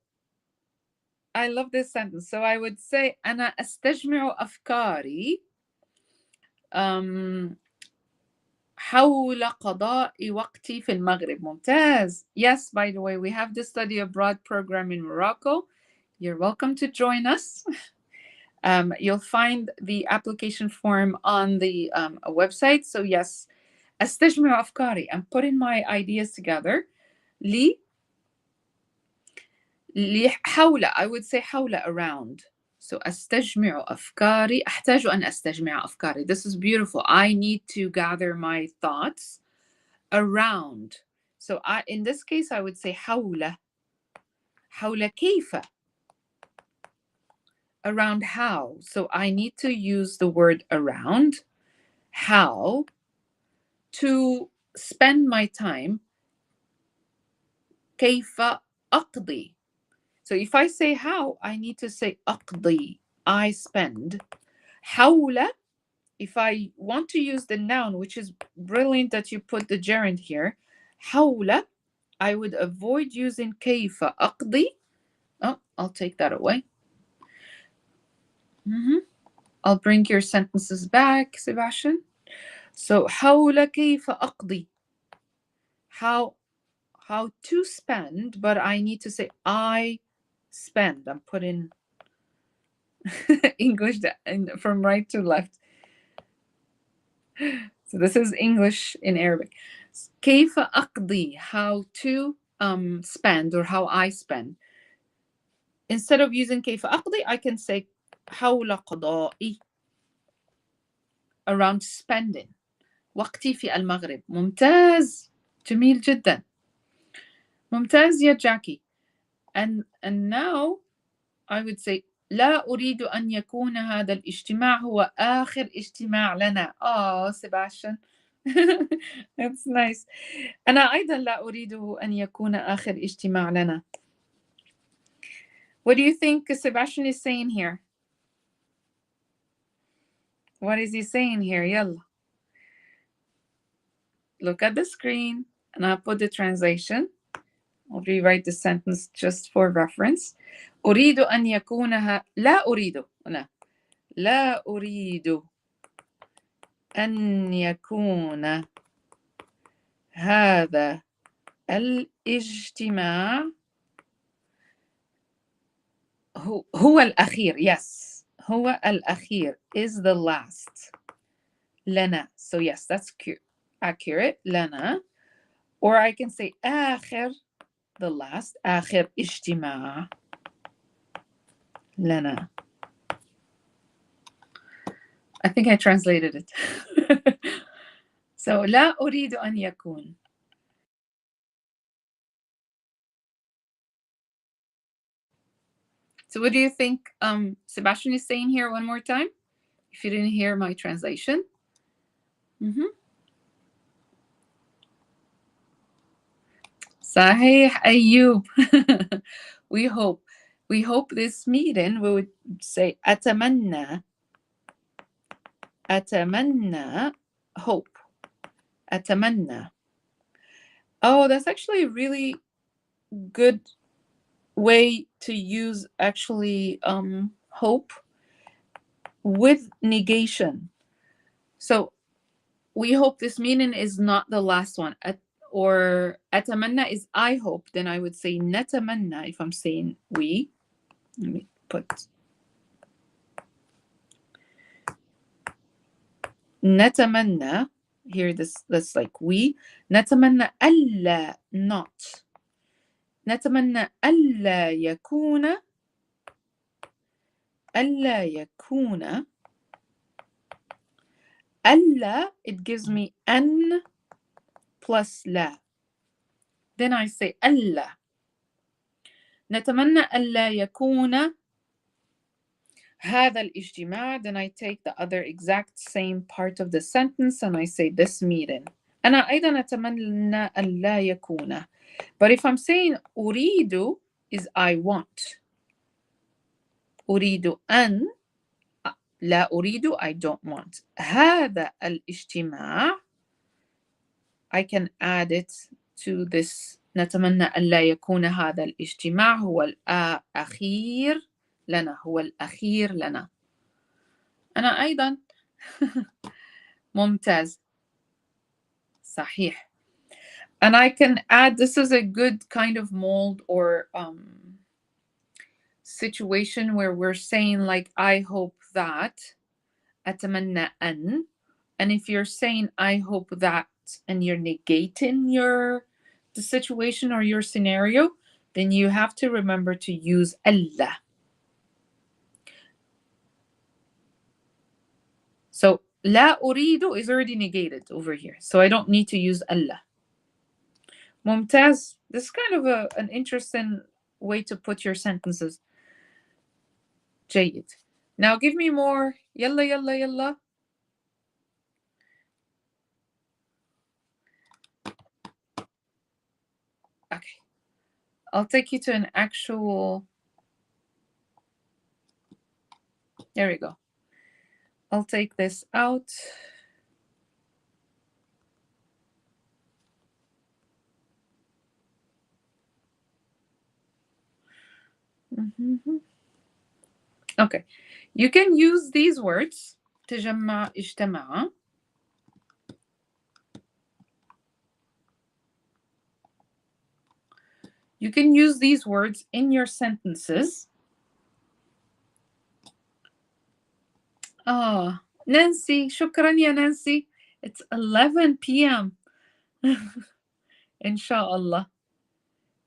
I love this sentence. So I would say أنا أستجمع أفكاري حول قضاء وقتي في المغرب. ممتاز. Yes, by the way, we have the study abroad program in Morocco. You're welcome to join us. You'll find the application form on the website. So yes, أستجمع أفكاري. I'm putting my ideas together. حول, I would say حول, around. So أستجمع أفكاري. أحتاج أن أستجمع أفكاري. This is beautiful. I need to gather my thoughts around. So in this case, I would say حول. حول كيف. Around how. So I need to use the word around. How to spend my time. كيف أقضي. So if I say how, I need to say أقضي. I spend. حول, if I want to use the noun, which is brilliant that you put the gerund here. حول, I would avoid using كيف أقضي. Oh, I'll take that away. I'll bring your sentences back, Sebastian. So حول كيف أقضي. How to spend, but I need to say I spend. I'm putting English from right to left. So this is English in Arabic. كيف أقضي, how to spend, or how I spend. Instead of using كيف أقضي, I can say حول قضائي, around spending. وقتي في المغرب. ممتاز. جميل جدا. ممتاز يا Jackie. And now I would say لا أريد أن يكون هذا الاجتماع هو آخر اجتماع لنا. Oh, Sebastian. That's nice. أنا أيضا لا أريد أن يكون آخر اجتماع لنا. What do you think Sebastian is saying here? What is he saying here? يلا. Look at the screen and I'll put the translation. I'll rewrite the sentence just for reference. أريد أن يكون لا أريد. لا أريد أن يكون هذا الاجتماع هو الأخير. Yes, هو الأخير is the last. لنا. So yes, that's accurate. لنا. Or I can say آخر, the last. آخر اجتماع لنا. I think I translated it. So لا أريد أن يكون. So what do you think Sebastian is saying here one more time? If you didn't hear my translation. صحيح أيوب. We hope this meeting we would say أتمنى hope. أتمنى. Oh, that's actually a really good way to use actually hope with negation. So we hope this meaning is not the last one. Or أتمنى is I hope. Then I would say نتمنى if I'm saying we. Let me put نتمنى here. That's like we. نتمنى ألا, not. نتمنى ألا يكون. ألا يكون. ألا, it gives me أن plus لا. Then I say ألا. نتمنى ألا يكون هذا الاجتماع. Then I take the other exact same part of the sentence and I say this meeting. أنا أيضا أتمنى ألا يكون. But if I'm saying أريد is I want. أريد أن, لا أريد, I don't want. هذا الاجتماع I can add it to this. نتمنى ألا يكون هذا الاجتماع هو الأخير لنا. هو الأخير لنا. أنا أيضا. ممتاز. صحيح. And I can add, this is a good kind of mold or situation where we're saying like, I hope that. أتمنى أن. And if you're saying, I hope that, and you're negating the situation or your scenario, then you have to remember to use Allah. So, لا أريد is already negated over here. So I don't need to use Allah. ممتاز. This is kind of an interesting way to put your sentences. جيد. Now give me more. يلا يلا يلا. Okay. I'll take you to an actual. There we go. I'll take this out. Okay. You can use these words. تجمع اجتمع. You can use these words in your sentences. Oh, Nancy, shukran ya Nancy. It's 11 p.m. Inshallah.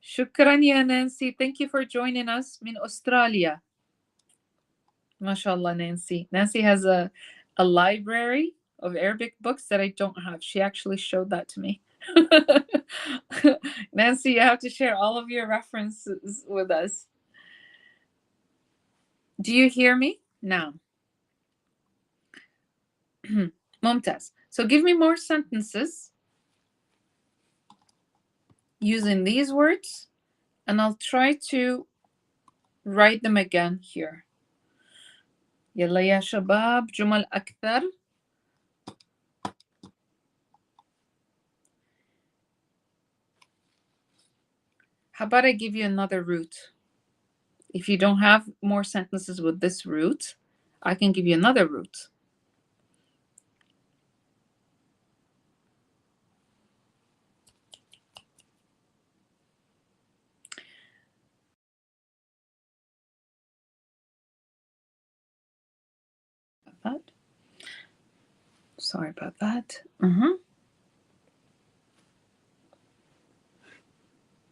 Shukran ya Nancy. Thank you for joining us in Australia. MashaAllah, Nancy. Nancy has a library of Arabic books that I don't have. She actually showed that to me. Nancy, you have to share all of your references with us. Do you hear me now? Mumtaz. So give me more sentences using these words, and I'll try to write them again here. يلا يا شباب جمل أكثر. How about I give you another route? If you don't have more sentences with this route, I can give you another route. That. Sorry about that.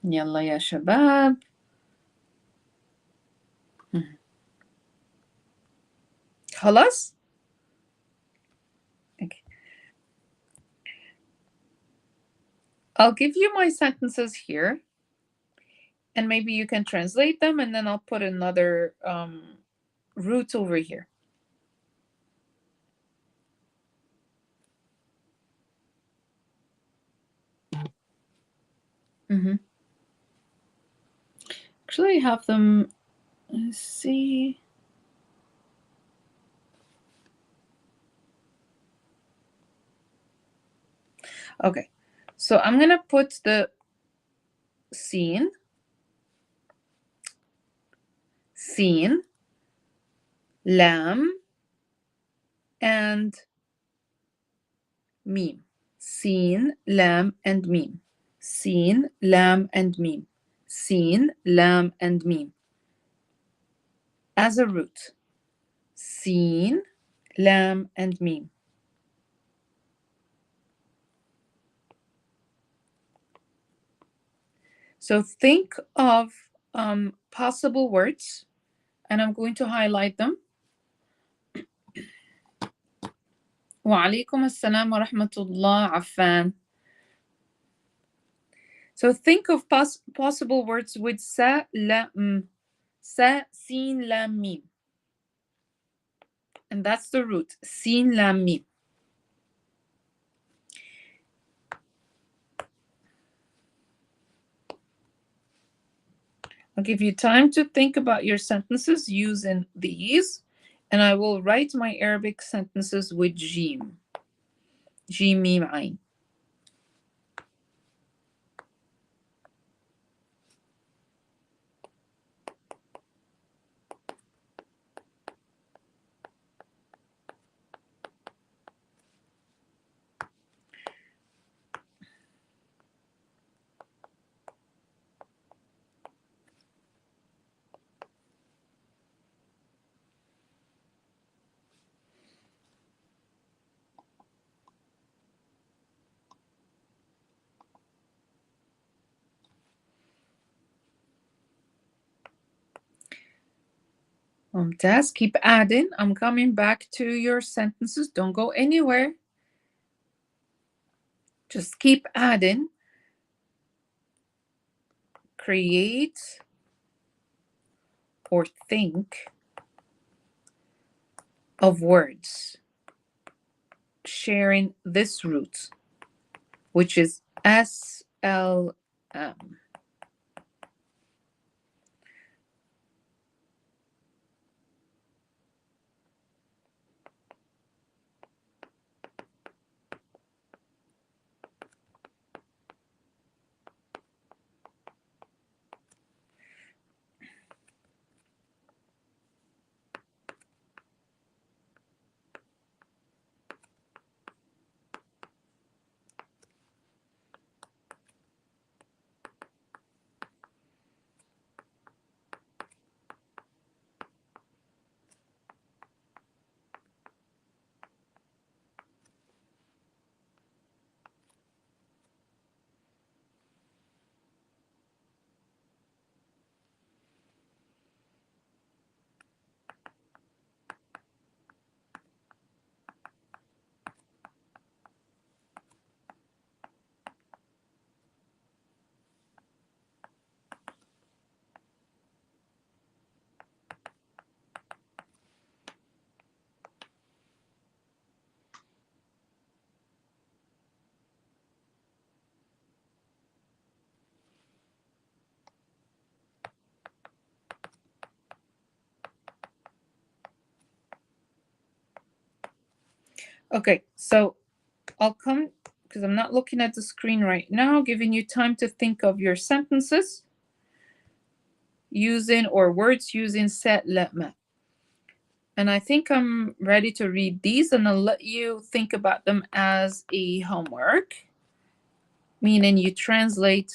يلا يا شباب. خلاص؟ Okay. I'll give you my sentences here, and maybe you can translate them, and then I'll put another route over here. Actually, I have them. Let's see. Okay, so I'm gonna put the scene, lam, and meme. Scene, lam, and meme. Scene, lam, and meme. Scene, lam, and meme. As a root. Scene, lam, and meme. So think of possible words, and I'm going to highlight them. وعليكم السلام ورحمة الله عفان. So think of possible words with sa, la, m. Sa, sin, lam, mim. And that's the root. Sin, lam, mim. I'll give you time to think about your sentences using these, and I will write my Arabic sentences with jim. Jim, mim, ayn. ممتاز. Keep adding. I'm coming back to your sentences. Don't go anywhere. Just keep adding. Create or think of words sharing this root, which is SLM. Okay, so I'll come, because I'm not looking at the screen right now, giving you time to think of your sentences using or words using سلم. And I think I'm ready to read these, and I'll let you think about them as a homework, meaning you translate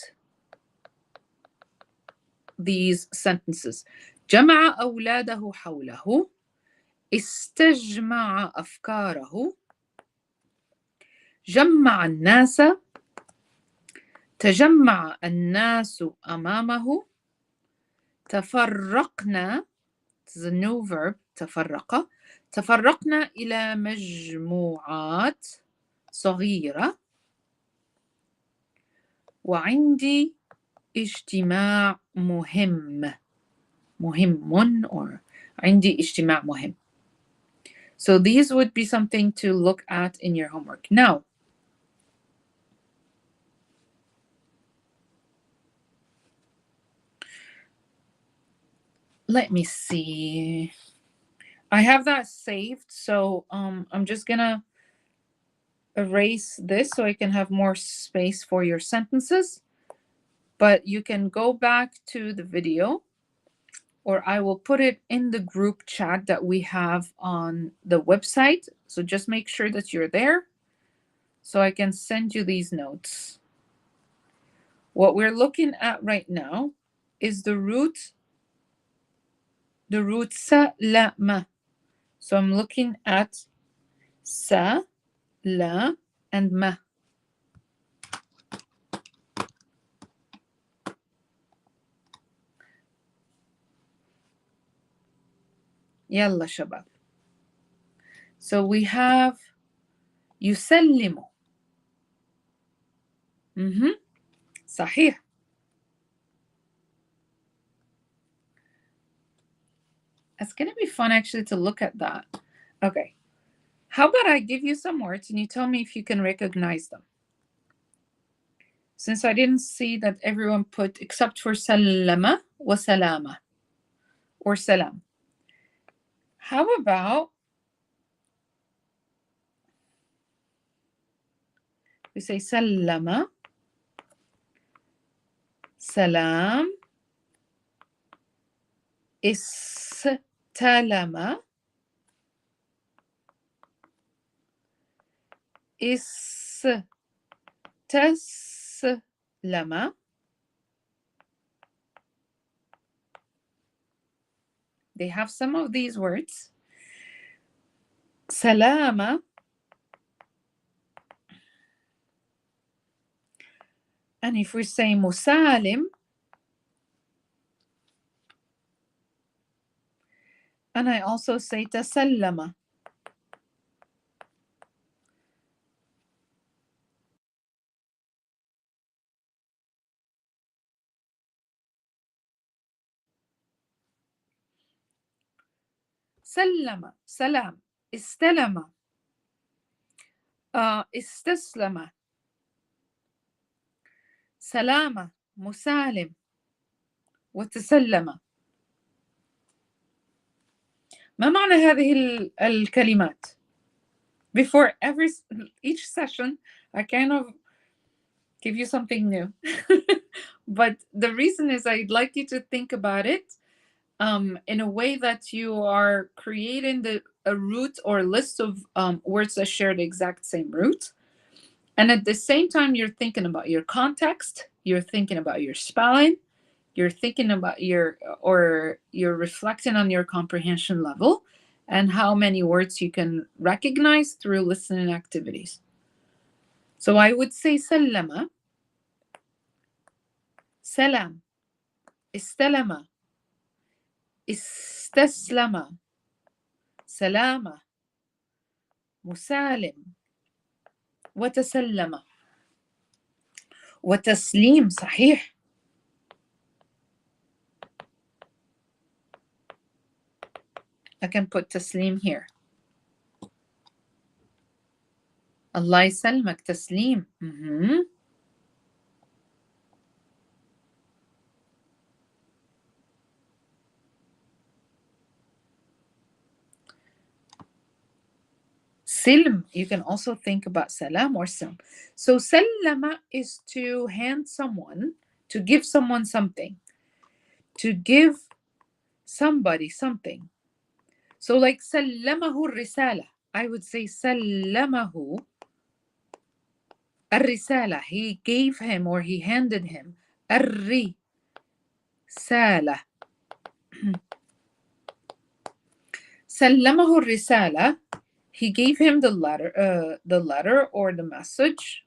these sentences. جمع أولاده حوله، استجمع أفكاره، جمع الناس، تجمع الناس أمامه، تفرقنا. This is a new verb. تفرق. تفرقنا إلى مجموعات صغيرة. وعندي اجتماع مهم. مهم or عندي اجتماع مهم. So these would be something to look at in your homework. Now, let me see. I have that saved, so I'm just gonna erase this so I can have more space for your sentences. But you can go back to the video, or I will put it in the group chat that we have on the website. So just make sure that you're there so I can send you these notes. What we're looking at right now is the root سلم. So I'm looking at sa, la, and ma. يلا شباب. So we have يسلم. صحيح. It's going to be fun actually to look at that. Okay. How about I give you some words and you tell me if you can recognize them? Since I didn't see that everyone put, except for سلم وسلامة or salam. How about we say سلم, salam, استلم, استسلم. They have some of these words. Salama. And if we say musalim, And I also say تسلم. سلم سلام. استلم. استسلم. سلامة مسالم. وتسلم. ما معنى هذه الكلمات؟ Before each session, I kind of give you something new. But the reason is I'd like you to think about it in a way that you are creating a root or list of words that share the exact same root. And at the same time, you're thinking about your context, you're thinking about your spelling, you're thinking about you're reflecting on your comprehension level and how many words you can recognize through listening activities. So I would say سلم, سلام, استلم, استسلم, سلامة, مسالم, وتسلم. وتسليم صحيح. I can put تسليم here. الله يسلمك تسليم. Silm, you can also think about salam or silm. So sallama is to hand someone, to give someone something, to give somebody something. So like sallamahu risala, I would say sallamahu الرسالة. He gave him or he handed him الرسالة. سلمه الرسالة. He gave him the letter or the message.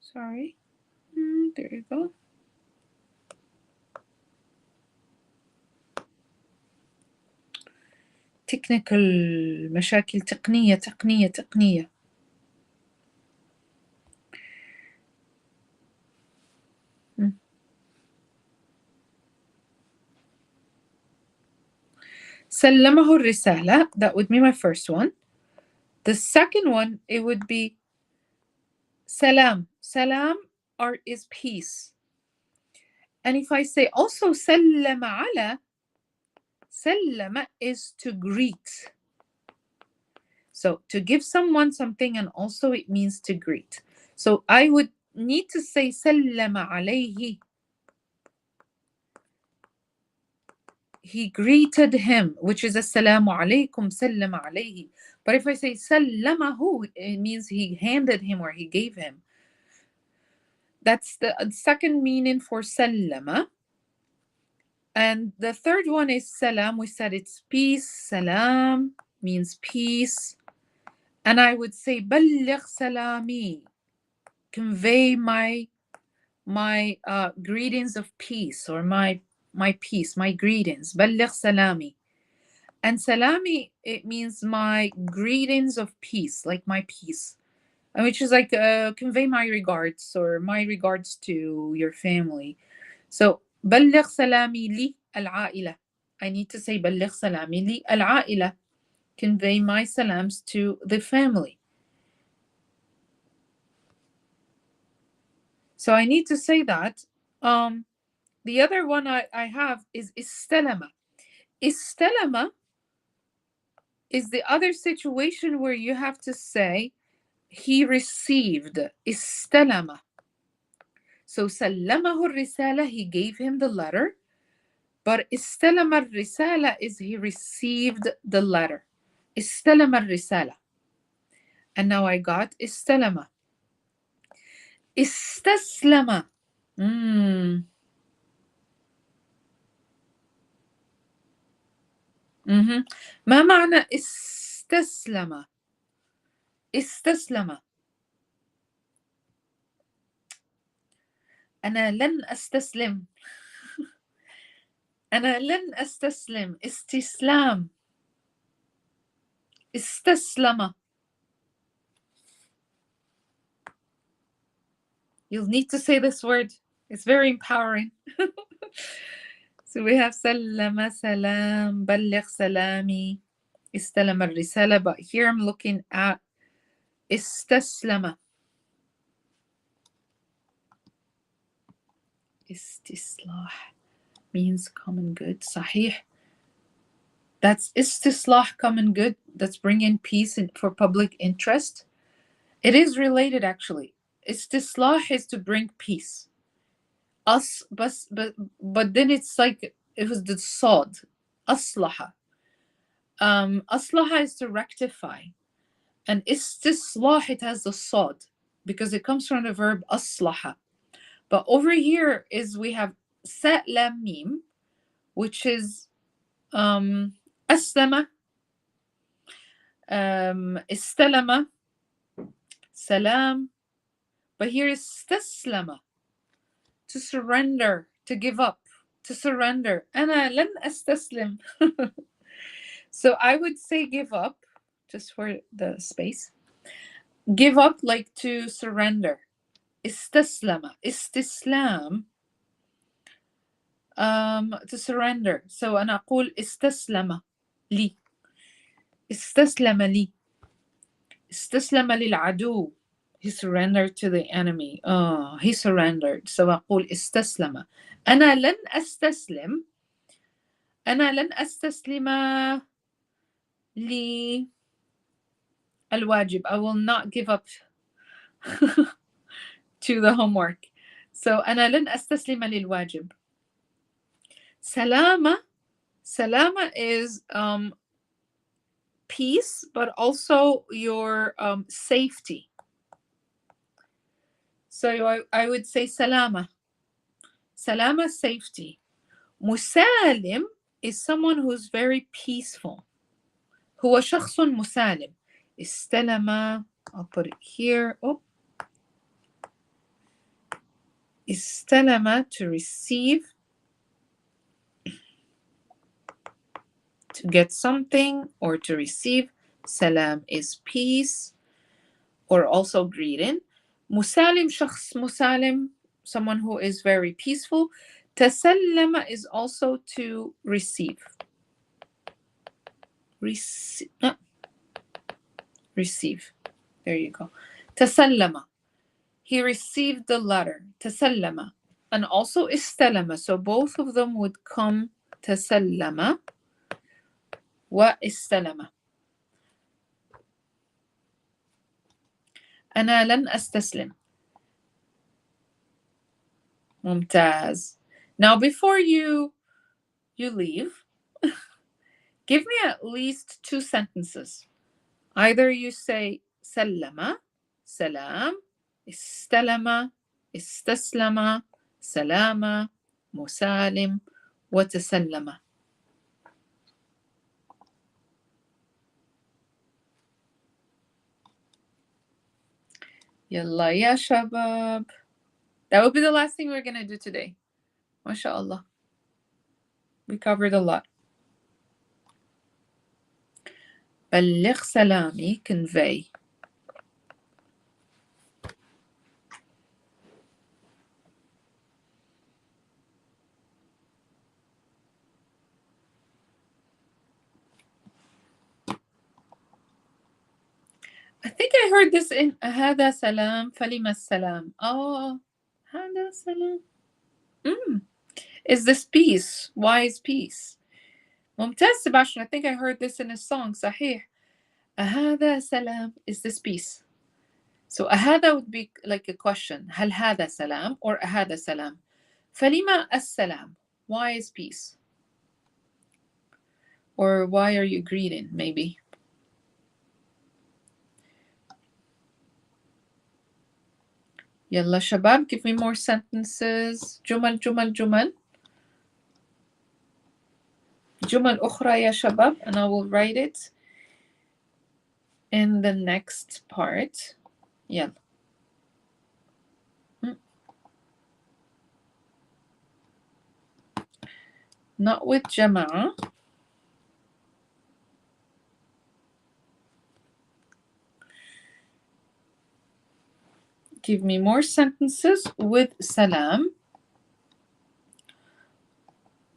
Sorry. There you go. technical مشاكل تقنية. سلمه الرسالة. That would be my first one. The second one, it would be salam. Salam is peace. And if I say also سلم على, سلم is to greet. So to give someone something, and also it means to greet. So I would need to say سلم عليه. He greeted him, which is assalamu alaykum, sallam alayhi. But if I say sallamahu, it means he handed him or he gave him. That's the second meaning for sallama. And the third one is salam. We said it's peace. Salam means peace. And I would say balligh salami, convey my greetings of peace, or my peace, my greetings. Balligh salami. And salami, it means my greetings of peace, like my peace, which is like convey my regards, or my regards to your family. So balligh salami li al-aila. I need to say balligh salami li al-aila, convey my salams to the family. So I need to say that. The other one I have is istalama. Istalama is the other situation where you have to say he received. Istalama. So sallamahu risala, he gave him the letter. But istalama risala is he received the letter. Istalama risala. And now I got istalama. Istaslama. ما معنى استسلم؟ استسلم. أنا لن أستسلم. أنا لن أستسلم. استسلام. استسلم. You'll need to say this word. It's very empowering. So we have سلم سلام بلغ سلامي استلم الرسالة, but here I'm looking at استسلم. استصلاح means common good. صحيح. That's istislah, common good. That's bringing peace for public interest. It is related actually. Istislah is to bring peace. But then it's like it was the sod. Aslaha. Aslaha is to rectify. And istislah, it has the sod because it comes from the verb aslaha. But over here is we have sa lam mim, which is aslama, istalama, salam. But here is istaslama, to surrender, to give up, to surrender. أنا لن أستسلم. So I would say give up, just for the space. Give up, like to surrender. استسلم. استسلام, to surrender. So أنا أقول استسلم لي. استسلم لي. استسلم للعدو. He surrendered to the enemy. Oh, he surrendered. So أقول استسلم. أنا لن أستسلم. أنا لن أستسلم للواجب. I will not give up to the homework. So أنا لن أستسلم للواجب. سلامة. Salama is peace, but also your safety. So I would say salama. Salama, safety. Musalim is someone who's very peaceful. هو شخص مسالم. استلم. I'll put it here. Oh. استلم, to receive. To get something or to receive. Salam is peace or also greeting. Musalim, shakhs musalim, someone who is very peaceful. Tasallama is also to receive. Receive. There you go. Tasallama. He received the letter. Tasallama. And also istalama. So both of them would come tasallama wa istalama. أنا لن أستسلم. ممتاز. Now before you leave, give me at least 2 sentences. Either you say سلم, سلام, استلم, استسلم, سلامة, مسالم, وتسلم. يلا يا شباب. That will be the last thing we're going to do today. MashaAllah. We covered a lot. بلغ سلامي, convey. I think I heard this in هذا سلام فلما السلام. Oh, هذا سلام. Is this peace? Why is peace? ممتاز Sebastian. I think I heard this in a song. صحيح. هذا سلام. Is this peace? So هذا would be like a question. هل هذا سلام or هذا سلام? فلما السلام? Why is peace? Or why are you greeting maybe? يلا شباب, give me more sentences. جمل جمل جمل. جمل أخرى يا شباب, and I will write it in the next part. يلا. not with جماعة. Give me more sentences with salam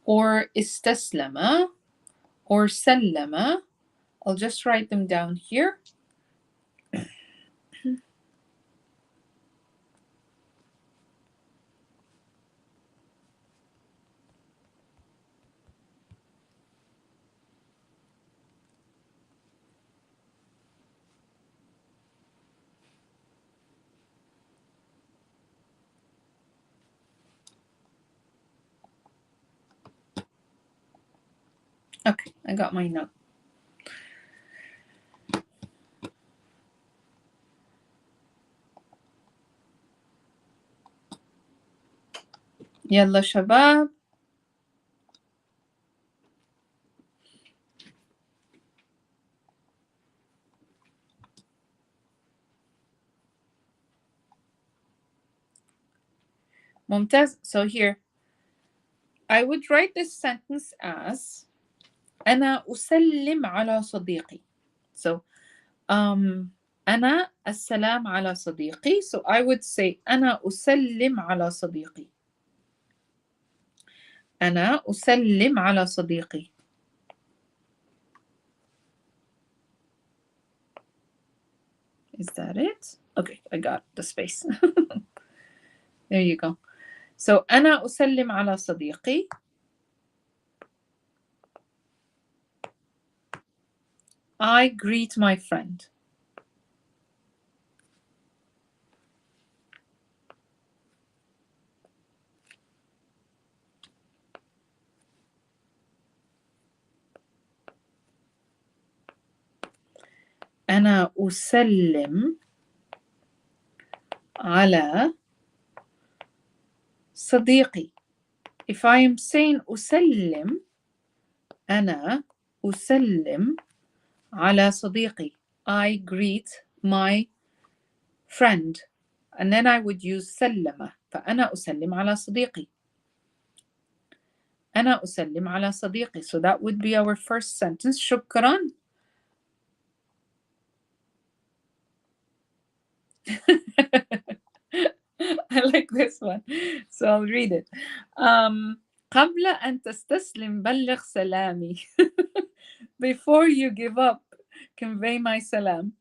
or استسلم or سلم. I'll just write them down here. Okay, I got my note. يلا شباب. ممتاز. So here, I would write this sentence as أنا أسلم على صديقي. So, أنا السلام على صديقي. So I would say أنا أسلم على صديقي. أنا أسلم على صديقي. Is that it? Okay, I got the space. There you go. So أنا أسلم على صديقي. I greet my friend. أنا أسلم على صديقي. If I am saying أسلم, أنا أسلم على صديقي. I greet my friend. And then I would use سلم. فأنا أسلم على صديقي. أنا أسلم على صديقي. So that would be our first sentence. شكرا. I like this one. So I'll read it. قبل أن تستسلم بلغ سلامي. Before you give up, convey my salam.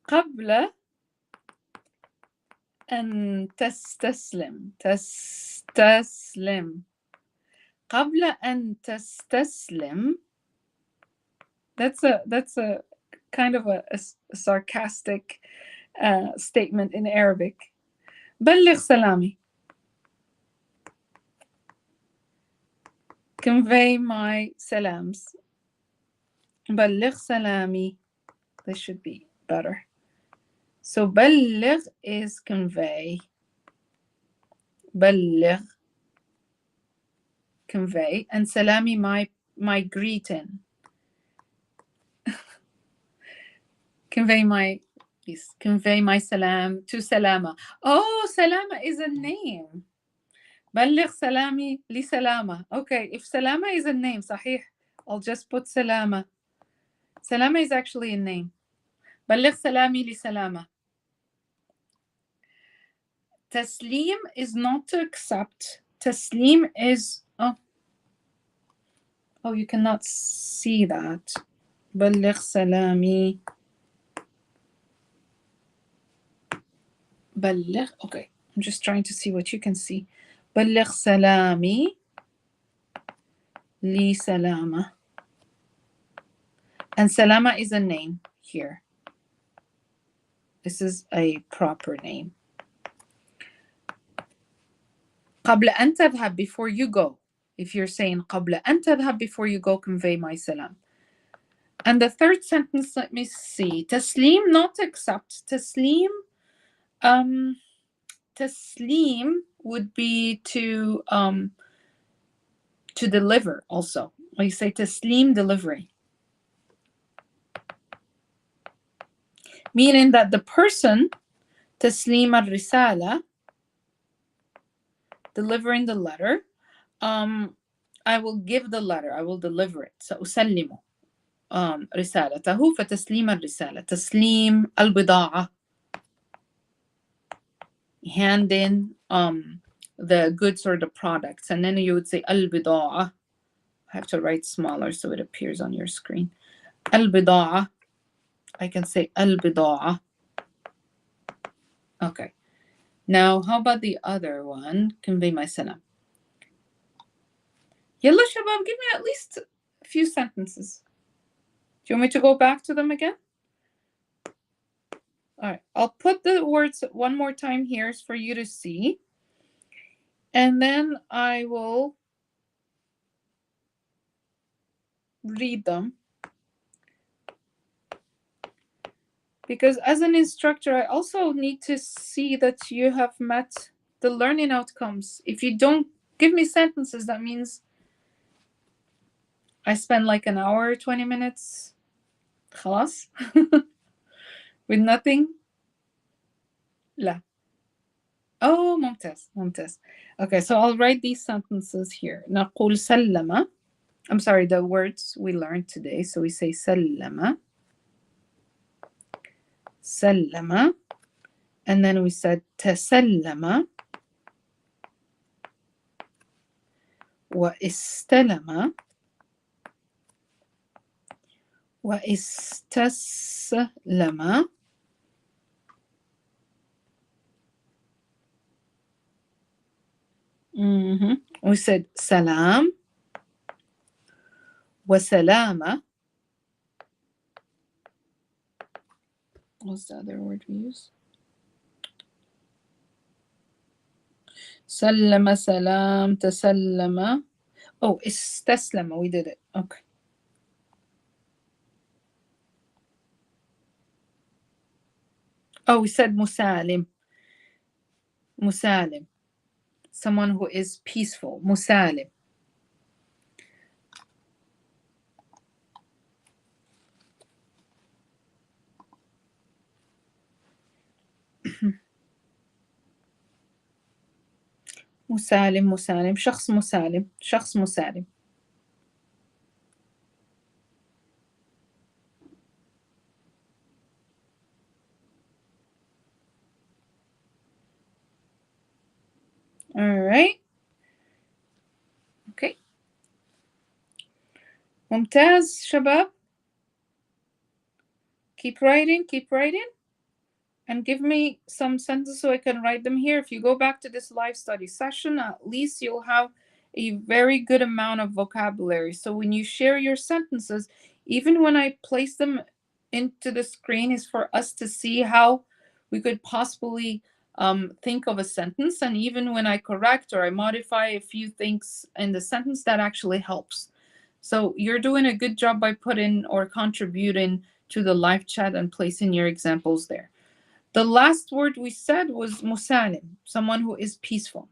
قبل أن تستسلم. قبل أن تستسلم. That's a kind of a sarcastic statement in Arabic. بلغ سلامي. Convey my salams. بلغ سلامي. This should be better. So بلغ is convey. بلغ, convey, and salami my greeting. Convey my salam to Salama. Oh, Salama is a name. بلغ سلامي لسلامة. Okay, if Salama is a name, صحيح, I'll just put Salama. Salama is actually a name. بلغ سلامي لسلامة. Taslim is not to accept. Taslim is, oh, you cannot see that. بلغ سلامي. بلغ, okay, I'm just trying to see what you can see. بلغ سلامي لي سلامة. And Salama is a name here. This is a proper name. قبل أن تذهب, before you go. If you're saying قبل أن تذهب, before you go, convey my salam. And the third sentence, let me see. Taslim, not accept. Taslim, taslim would be to deliver also. When you say taslim, delivery. Meaning that the person, taslim al-risala, delivering the letter, I will give the letter. I will deliver it. سأسلم رسالته. فتسليم الرسالة. تسليم البضاعة. Hand in the goods or the products. And then you would say البضاعة. I have to write smaller so it appears on your screen. البضاعة. I can say البضاعة. Okay. Now, how about the other one? Convey my salam. Yalla shabab, give me at least a few sentences. Do you want me to go back to them again? All right. I'll put the words one more time here for you to see. And then I will read them. Because as an instructor, I also need to see that you have met the learning outcomes. If you don't give me sentences, that means I spend like an hour, 20 minutes, خلاص, with nothing. لا. Oh, ممتاز, ممتاز. Okay, so I'll write these sentences here. نقول سلم. I'm sorry, the words we learned today. So we say سلم. سلم. And then we said تسلم. واستلم. واستسلم. We said salam. وسلامة. What's the other word we use? سلم, سلام, تسلم. Oh, استسلم. We did it. Okay. Oh, we said musalim. Musalim. Someone who is peaceful. Musalim. مسالم, مسالم. شخص مسالم. شخص مسالم. All right. Okay. ممتاز شباب. Keep writing, keep writing. And give me some sentences so I can write them here. If you go back to this live study session, at least you'll have a very good amount of vocabulary. So when you share your sentences, even when I place them into the screen, is for us to see how we could possibly think of a sentence. And even when I correct or I modify a few things in the sentence, that actually helps. So you're doing a good job by putting or contributing to the live chat and placing your examples there. The last word we said was musalim, someone who is peaceful.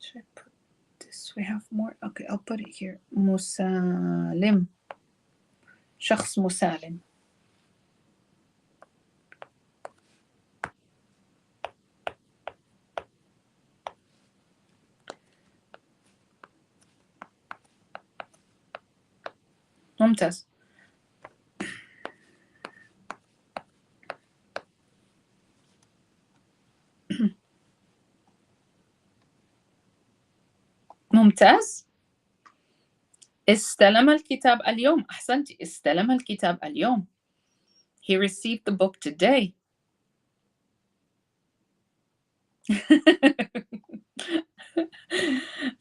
Should I put this? We have more. Okay, I'll put it here. Musalim. شخص مسالم. ممتاز. ممتاز. استلم الكتاب اليوم. أحسنتي. استلم الكتاب اليوم. He received the book today.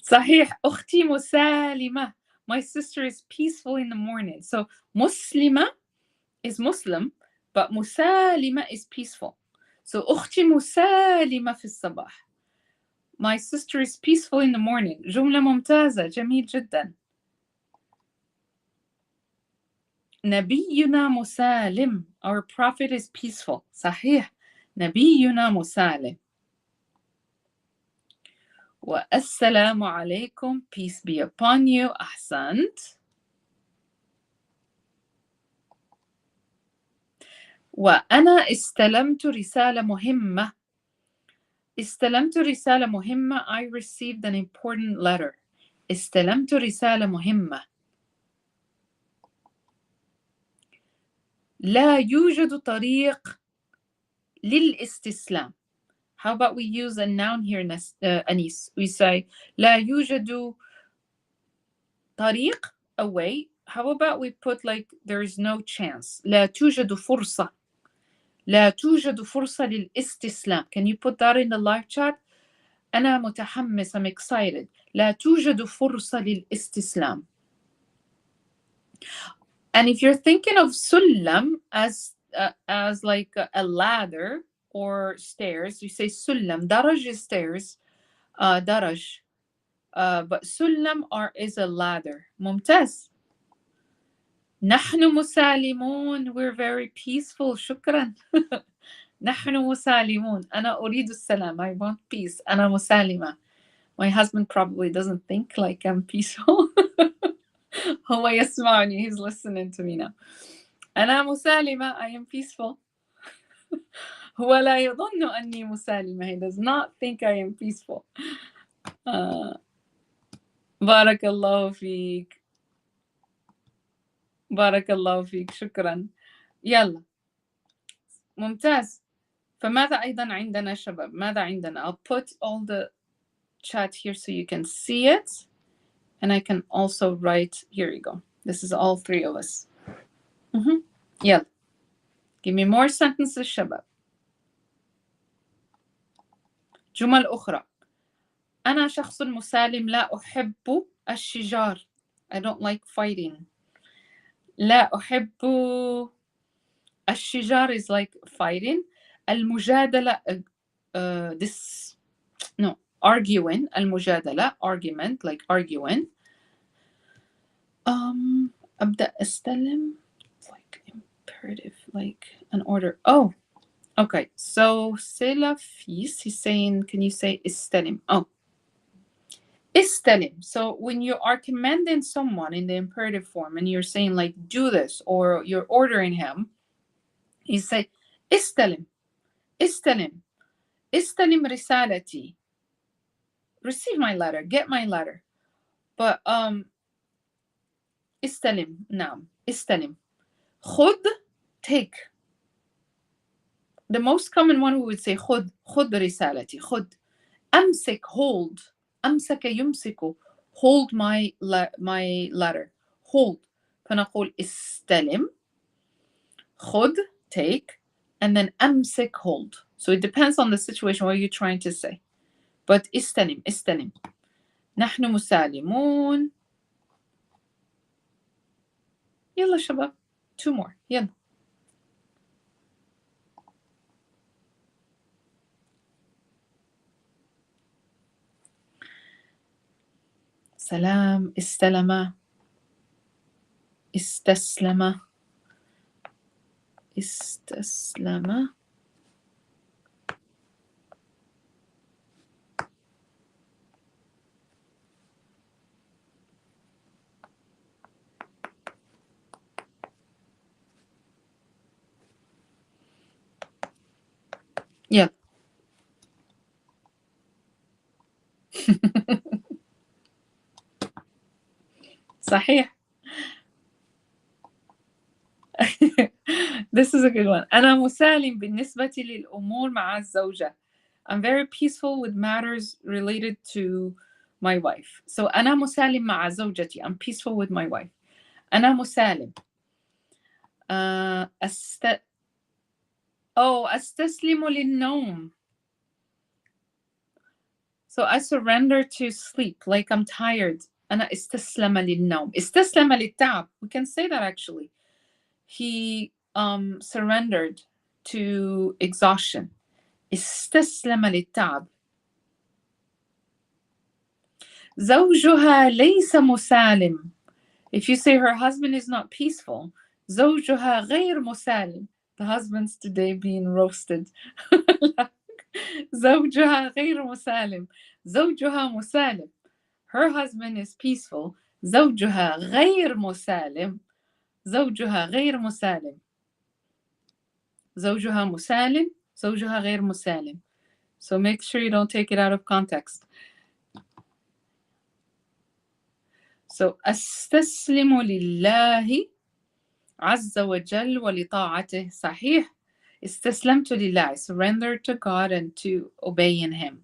صحيح. أختي مسالمة. My sister is peaceful in the morning. So مسلمة is Muslim, but مسالمة is peaceful. So أختي مسالمة في الصباح. My sister is peaceful in the morning. جملة ممتازة. جميل جدا. نبينا مسالم. Our prophet is peaceful. صحيح. نبينا مسالم. والسلام عليكم. Peace be upon you. أحسنت. وأنا استلمت رسالة مهمة. استلمت رسالة مهمة. I received an important letter. استلمت رسالة مهمة. لا يوجد طريق للاستسلام. How about we use a noun here, Anis? We say لا يوجد طريق, a way. How about we put like there is no chance. لا توجد فرصة. لا توجد فرصة للاستسلام. Can you put that in the live chat? أنا متحمس. I'm excited. لا توجد فرصة للاستسلام. And if you're thinking of سلم as like a ladder or stairs, you say سلم. درج is stairs. درج. But سلم is a ladder. ممتاز. نحن مسالمون. We're very peaceful. شكرا. نحن مسالمون. أنا أريد السلام. I want peace. أنا مسالمة. My husband probably doesn't think like I'm peaceful. هو يسمعني. He's listening to me now. أنا مسالمة. I am peaceful. هو لا يظن أني مسالمة. He does not think I am peaceful. بارك الله فيك. بارك الله فيك. شكرا. يلا. ممتاز. فماذا أيضا عندنا شباب؟ ماذا عندنا؟ I'll put all the chat here so you can see it. And I can also write. Here you go. This is all three of us. يلا. Give me more sentences شباب. جمل أخرى. أنا شخص مسالم. لا أحب الشجار. I don't like fighting. لا أحب الشجار is like fighting. المجادلة arguing. المجادلة argument like arguing. أبدأ أستلم like imperative like an order. Oh, okay. So c'est la fils. He's saying, can you say استلم? Oh, استلم. So when you are commanding someone in the imperative form and you're saying like do this or you're ordering him, you say استلم. استلم. استلم رسالتي. Receive my letter. Get my letter. But استلم. نعم. استلم. خذ. Take. The most common one we would say خذ. خذ رسالتي. خذ. أمسك. Hold. أمسك يمسك. Hold my letter. Hold. فنقول استلم. خذ. Take. And then أمسك. Hold. So it depends on the situation what you're trying to say. But استلم. استلم. نحن مسالمون. يلا شباب. 2 more. يلا. سلام. استلم. استسلم. استسلم. يلا. صحيح. This is a good one. أنا مسالم بالنسبة للأمور مع الزوجة. I'm very peaceful with matters related to my wife. So أنا مسالم مع زوجتي. I'm peaceful with my wife. أنا مسالم. أستسلم للنوم. So I surrender to sleep, like I'm tired. أنا استسلم للنوم. استسلم للتعب. We can say that actually. He surrendered to exhaustion. استسلم للتعب. زوجها ليس مسالم. If you say her husband is not peaceful, زوجها غير مسالم. The husband's today being roasted. زوجها غير مسالم. زوجها مسالم. Her husband is peaceful. زوجها غير مسالم. زوجها غير مسالم. زوجها مسالم. زوجها غير مسالم. So make sure you don't take it out of context. So أستسلم لله عز وجل ولطاعته. صحيح. استسلمت لله. I surrender to God and to obeying him.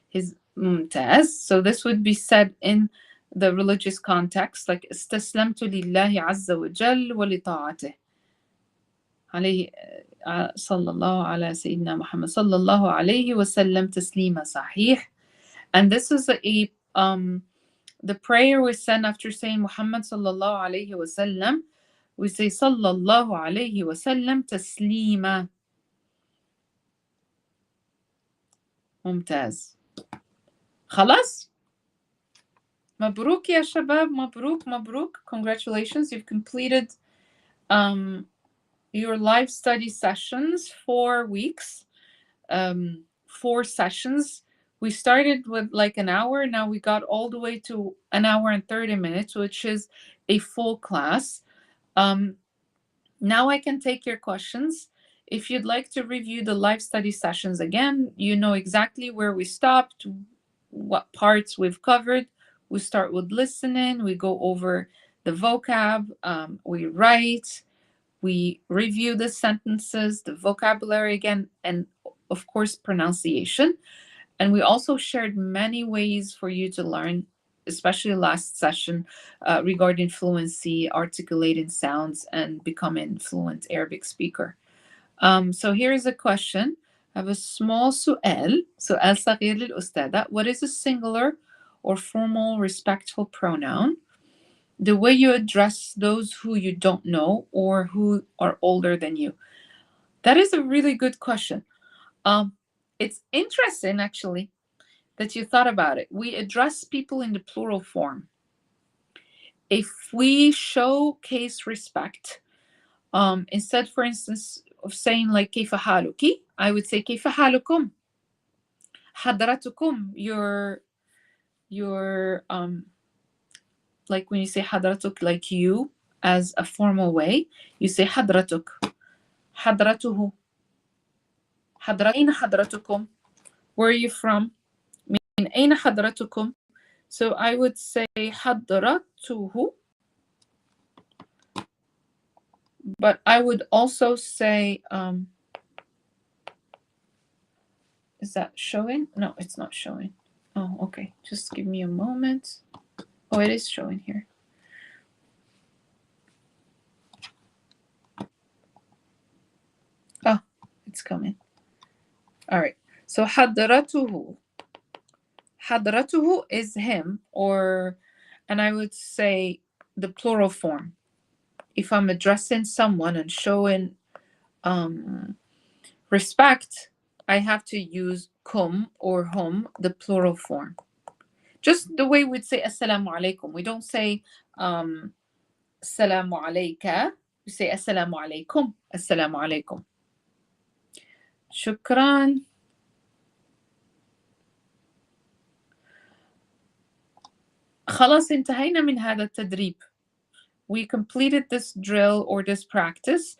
His ممتاز. So this would be said in the religious context, like استسلمت لله عز وجل ولطاعته. عليه صلى الله على سيدنا محمد صلى الله عليه وسلم تسليما. صحيح. And this is the prayer we send after saying Muhammad sallallahu alayhi wasallam. We say sallallahu alayhi wasallam taslima. ممتاز. خلاص. مبروك يا شباب. مبروك مبروك. Congratulations, you've completed your live study sessions, 4 weeks, 4 sessions. We started with like an hour. Now we got all the way to an hour and 30 minutes, which is a full class. Now I can take your questions. If you'd like to review the live study sessions again, you know exactly where we stopped, what parts we've covered. We start with listening, we go over the vocab, we write, we review the sentences, the vocabulary again, and of course, pronunciation. And we also shared many ways for you to learn, especially last session, regarding fluency, articulating sounds, and becoming fluent Arabic speaker. So here's a question. I have a small سؤال صغير للأستاذة. What is a singular or formal respectful pronoun? The way you address those who you don't know or who are older than you. That is a really good question. It's interesting, actually, that you thought about it. We address people in the plural form. If we showcase respect, instead, for instance, of saying like كيف حالك, I would say كيف حالكم. حضرتكم, your like when you say حضرتك, like you, as a formal way, you say حضرتك, حضرته, أين حضرتكم? Where are you from? من أين حضرتكم? So I would say حضرته, but I would also say, is that showing? No, it's not showing. Oh, okay. Just give me a moment. Oh, it is showing here. Oh, it's coming. All right. So حضرته. حضرته is him, and I would say the plural form. If I'm addressing someone and showing respect, I have to use kum or hum, the plural form. Just the way we'd say assalamu alaikum. We don't say assalamu alayka. We say assalamu alaykum. Assalamu alaykum. Shukran. خلاص انتهينا من هذا التدريب. We completed this drill or this practice.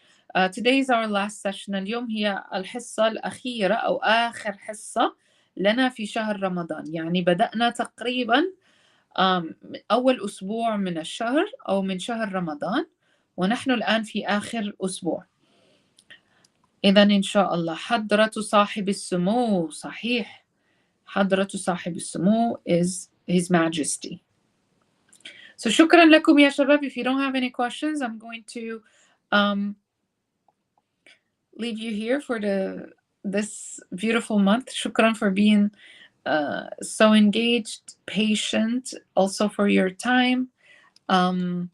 Today is our last session. اليوم هي الحصة الأخيرة أو آخر حصة لنا في شهر رمضان. يعني بدأنا تقريبا أول أسبوع من الشهر أو من شهر رمضان، ونحن الآن في آخر أسبوع. إذن إن شاء الله حضرة صاحب السمو. صحيح. حضرة صاحب السمو is His Majesty. So شكرا لكم يا شباب. If you don't have any questions, I'm going to leave you here for this beautiful month. Shukran for being so engaged, patient, also for your time, and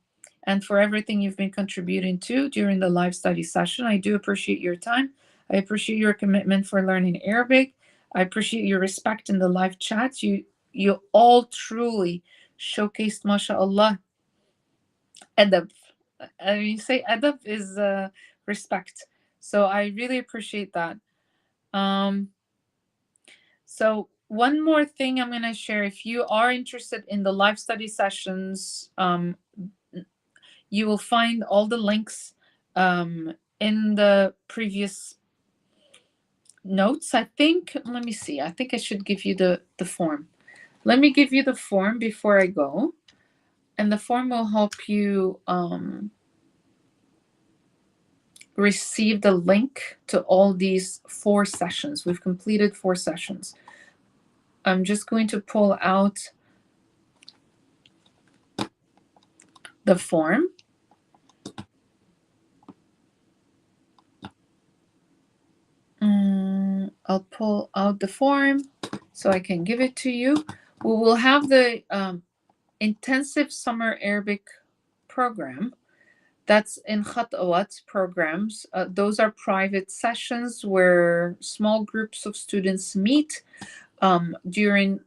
for everything you've been contributing to during the live study session. I do appreciate your time. I appreciate your commitment for learning Arabic. I appreciate your respect in the live chats. You all truly showcased, mashallah, adab. You say adab is respect. So I really appreciate that. So one more thing I'm going to share. If you are interested in the live study sessions, you will find all the links in the previous notes. I think, let me see. I think I should give you the form. Let me give you the form before I go. And the form will help you receive the link to all these 4 sessions. We've completed 4 sessions. I'm just going to pull out the form. I'll pull out the form so I can give it to you. We will have the intensive summer Arabic program. That's in Khatawaat programs. Those are private sessions where small groups of students meet during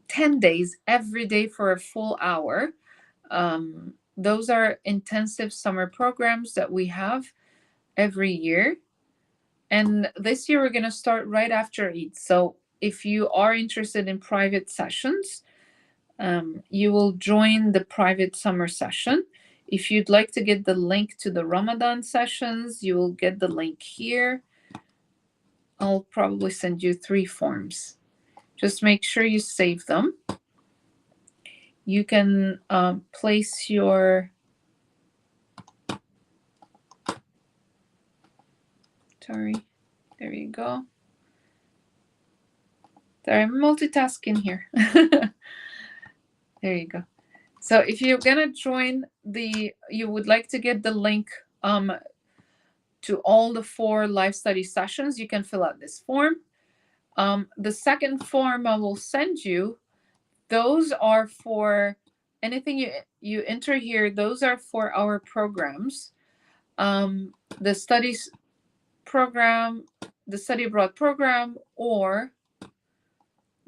10 days, every day for a full hour. Those are intensive summer programs that we have every year. And this year we're going to start right after Eid. So if you are interested in private sessions, you will join the private summer session. If you'd like to get the link to the Ramadan sessions, you will get the link here. I'll probably send you 3 forms. Just make sure you save them. You can place your... Sorry, there you go. Sorry, I'm multitasking here. There you go. So if you're gonna join you would like to get the link to all the 4 live study sessions, you can fill out this form. The second form I will send you, those are for anything you enter here. Those are for our programs. The studies program, the study abroad program, or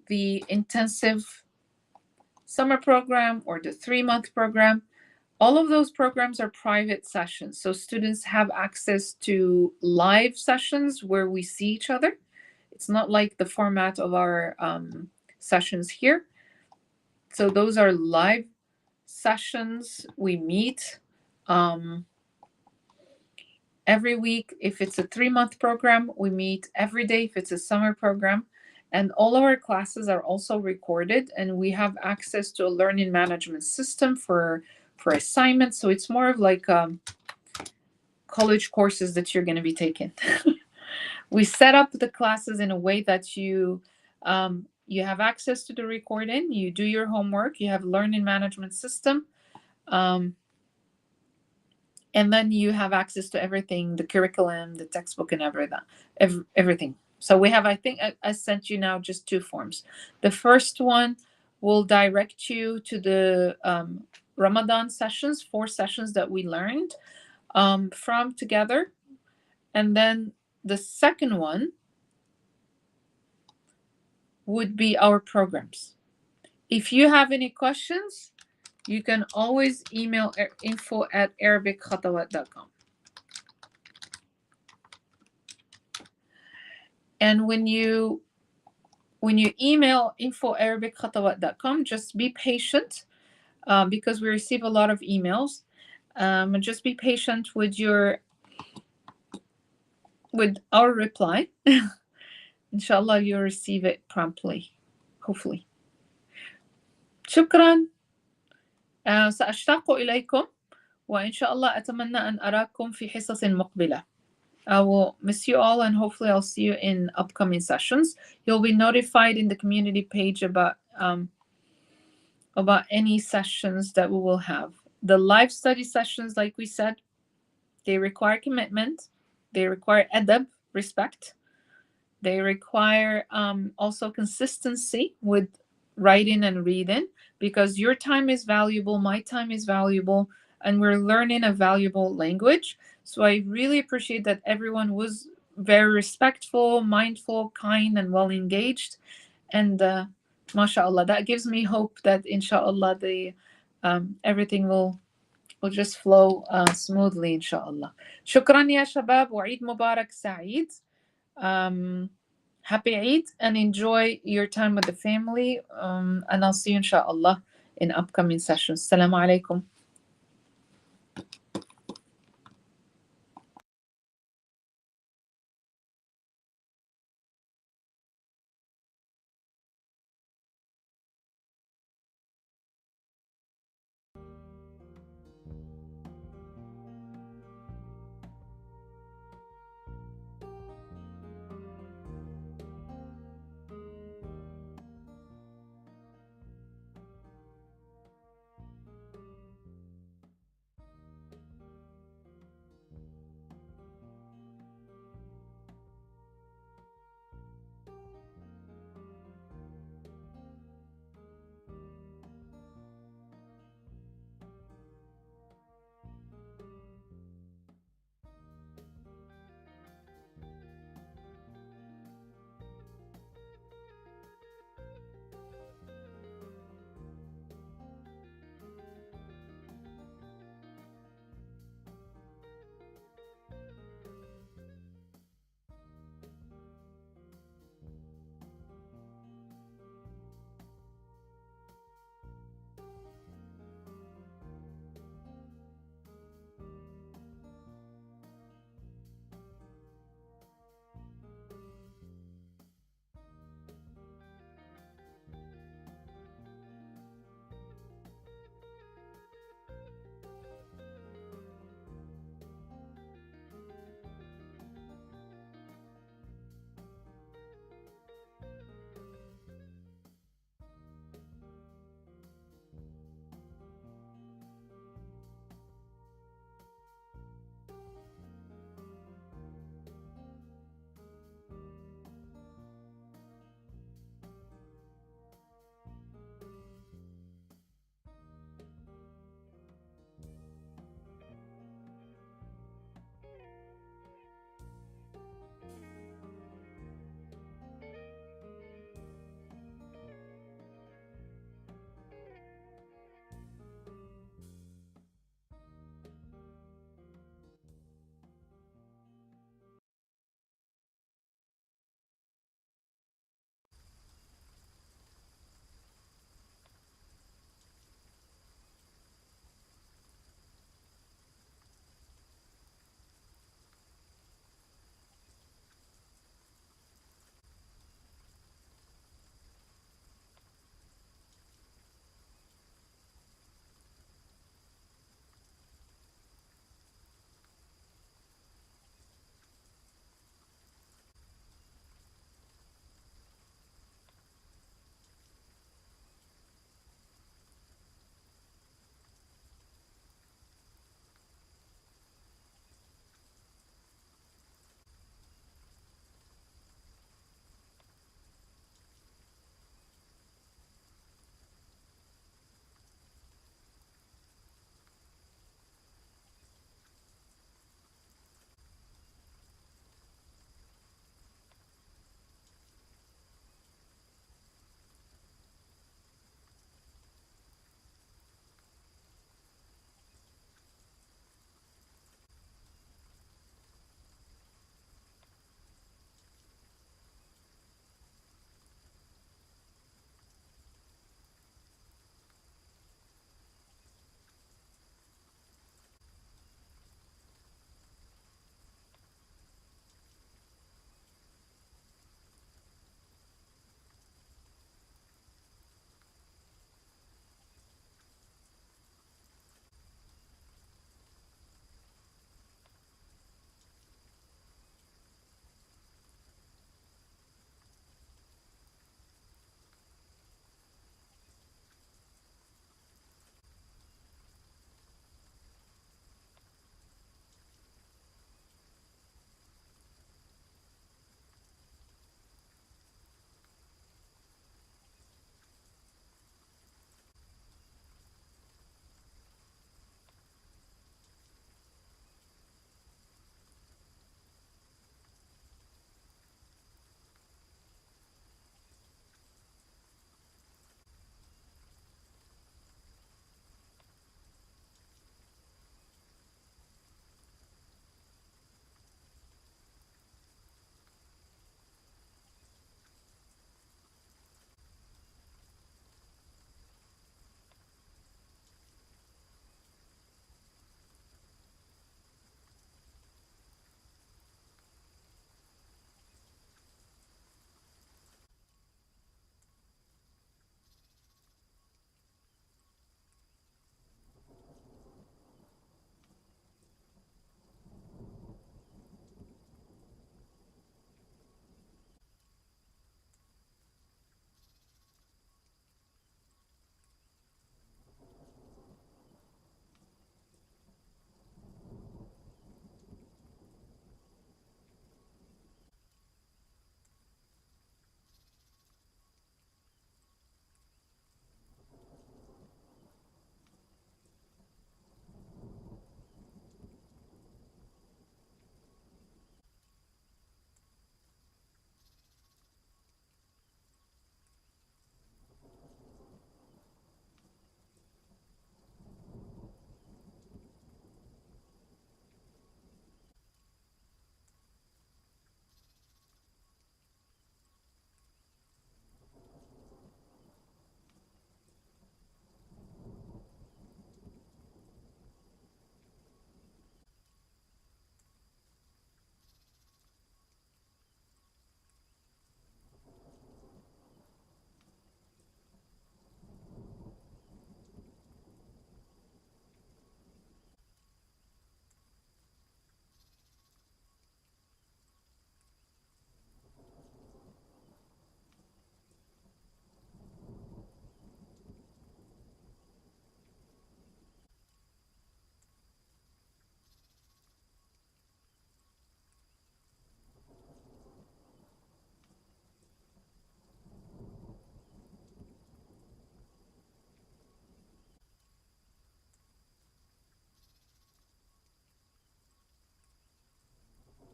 the intensive summer program, or the 3-month program. All of those programs are private sessions. So students have access to live sessions where we see each other. It's not like the format of our sessions here. So those are live sessions. We meet every week. If it's a 3-month program, we meet every day if it's a summer program. And all our classes are also recorded, and we have access to a learning management system for assignments. So it's more of like college courses that you're going to be taking. We set up the classes in a way that you have access to the recording, you do your homework, you have learning management system, and then you have access to everything, the curriculum, the textbook, and everything. So we have, I think I sent you now just 2 forms. The first one will direct you to the Ramadan sessions, 4 sessions that we learned from together. And then the second one would be our programs. If you have any questions, you can always email info@arabickhatawat.com. And when you email info@arabickhatawat.com, just be patient because we receive a lot of emails. And just be patient with our reply. Inshallah, you'll receive it promptly, hopefully. شكرا. سأشتاق إليكم وإن شاء الله أتمنى أن أراكم في حصص مقبلة. I will miss you all, and hopefully I'll see you in upcoming sessions. You'll be notified in the community page about any sessions that we will have. The live study sessions, like we said, they require commitment. They require adab, respect. They require also consistency with writing and reading, because your time is valuable, my time is valuable, and we're learning a valuable language. So I really appreciate that everyone was very respectful, mindful, kind, and well engaged. And mashallah, that gives me hope that inshallah everything will just flow smoothly inshallah. Shukran ya shabab, wa Eid Mubarak Sa'id. Happy Eid, and enjoy your time with the family. And I'll see you inshallah in upcoming sessions. Assalamu alaikum.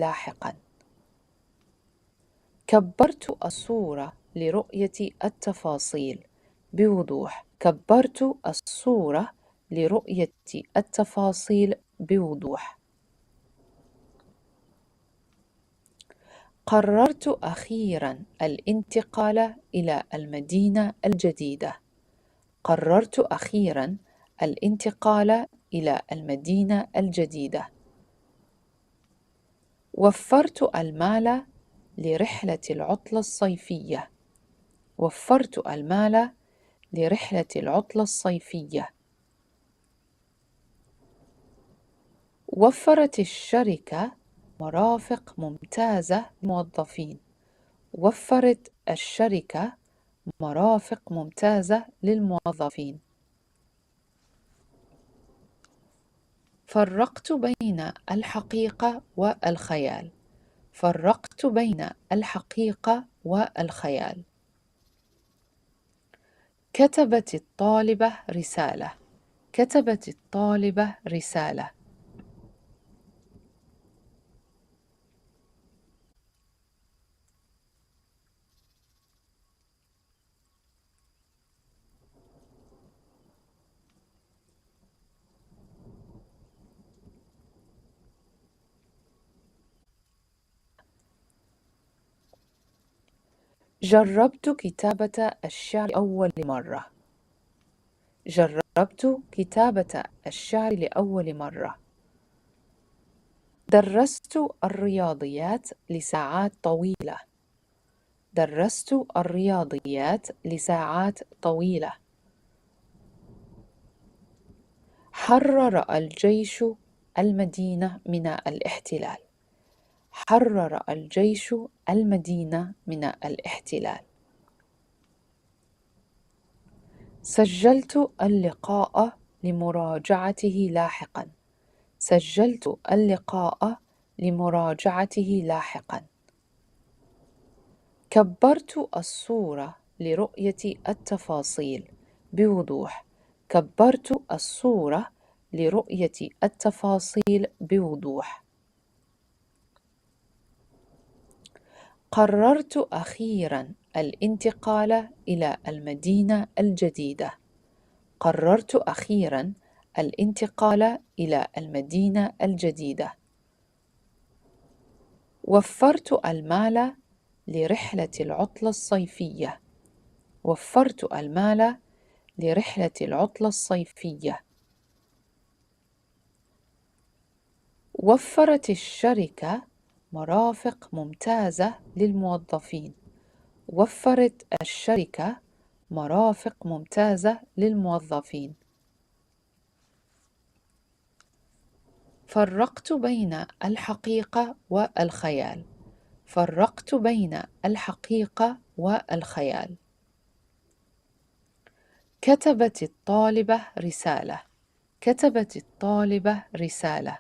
لاحقا. كبرت الصورة لرؤية التفاصيل بوضوح. كبرت الصورة لرؤية التفاصيل بوضوح. قررت أخيرا الانتقال إلى المدينة الجديدة. قررت أخيرا الانتقال إلى المدينة الجديدة. وفرت المال لرحلة العطلة الصيفية. وفرت المال لرحلة العطلة الصيفية. وفرت الشركة مرافق ممتازة للموظفين. وفرت الشركة مرافق ممتازة للموظفين. فرقت بين الحقيقة والخيال. فرقت بين الحقيقة والخيال. كتبت الطالبة رسالة. كتبت الطالبة رسالة. جربت كتابة الشعر لأول مرة. جربت كتابة الشعر لأول مرة. درست الرياضيات لساعات طويلة. درست الرياضيات لساعات طويلة. حرر الجيش المدينة من الاحتلال. حرر الجيش المدينة من الاحتلال. سجلت اللقاء لمراجعته لاحقا. سجلت اللقاء لمراجعته لاحقا. كبرت الصورة لرؤية التفاصيل بوضوح. كبرت الصورة لرؤية التفاصيل بوضوح. قررت أخيرا الانتقال إلى المدينة الجديدة. قررت أخيرا الانتقال إلى المدينة الجديدة. وفرت المال لرحلة العطلة الصيفية. وفرت المال لرحلة العطلة الصيفية. وفرت الشركة مرافق ممتازة للموظفين. وفرت الشركة مرافق ممتازة للموظفين. فرقت بين الحقيقة والخيال. فرقت بين الحقيقة والخيال. كتبت الطالبة رسالة. كتبت الطالبة رسالة.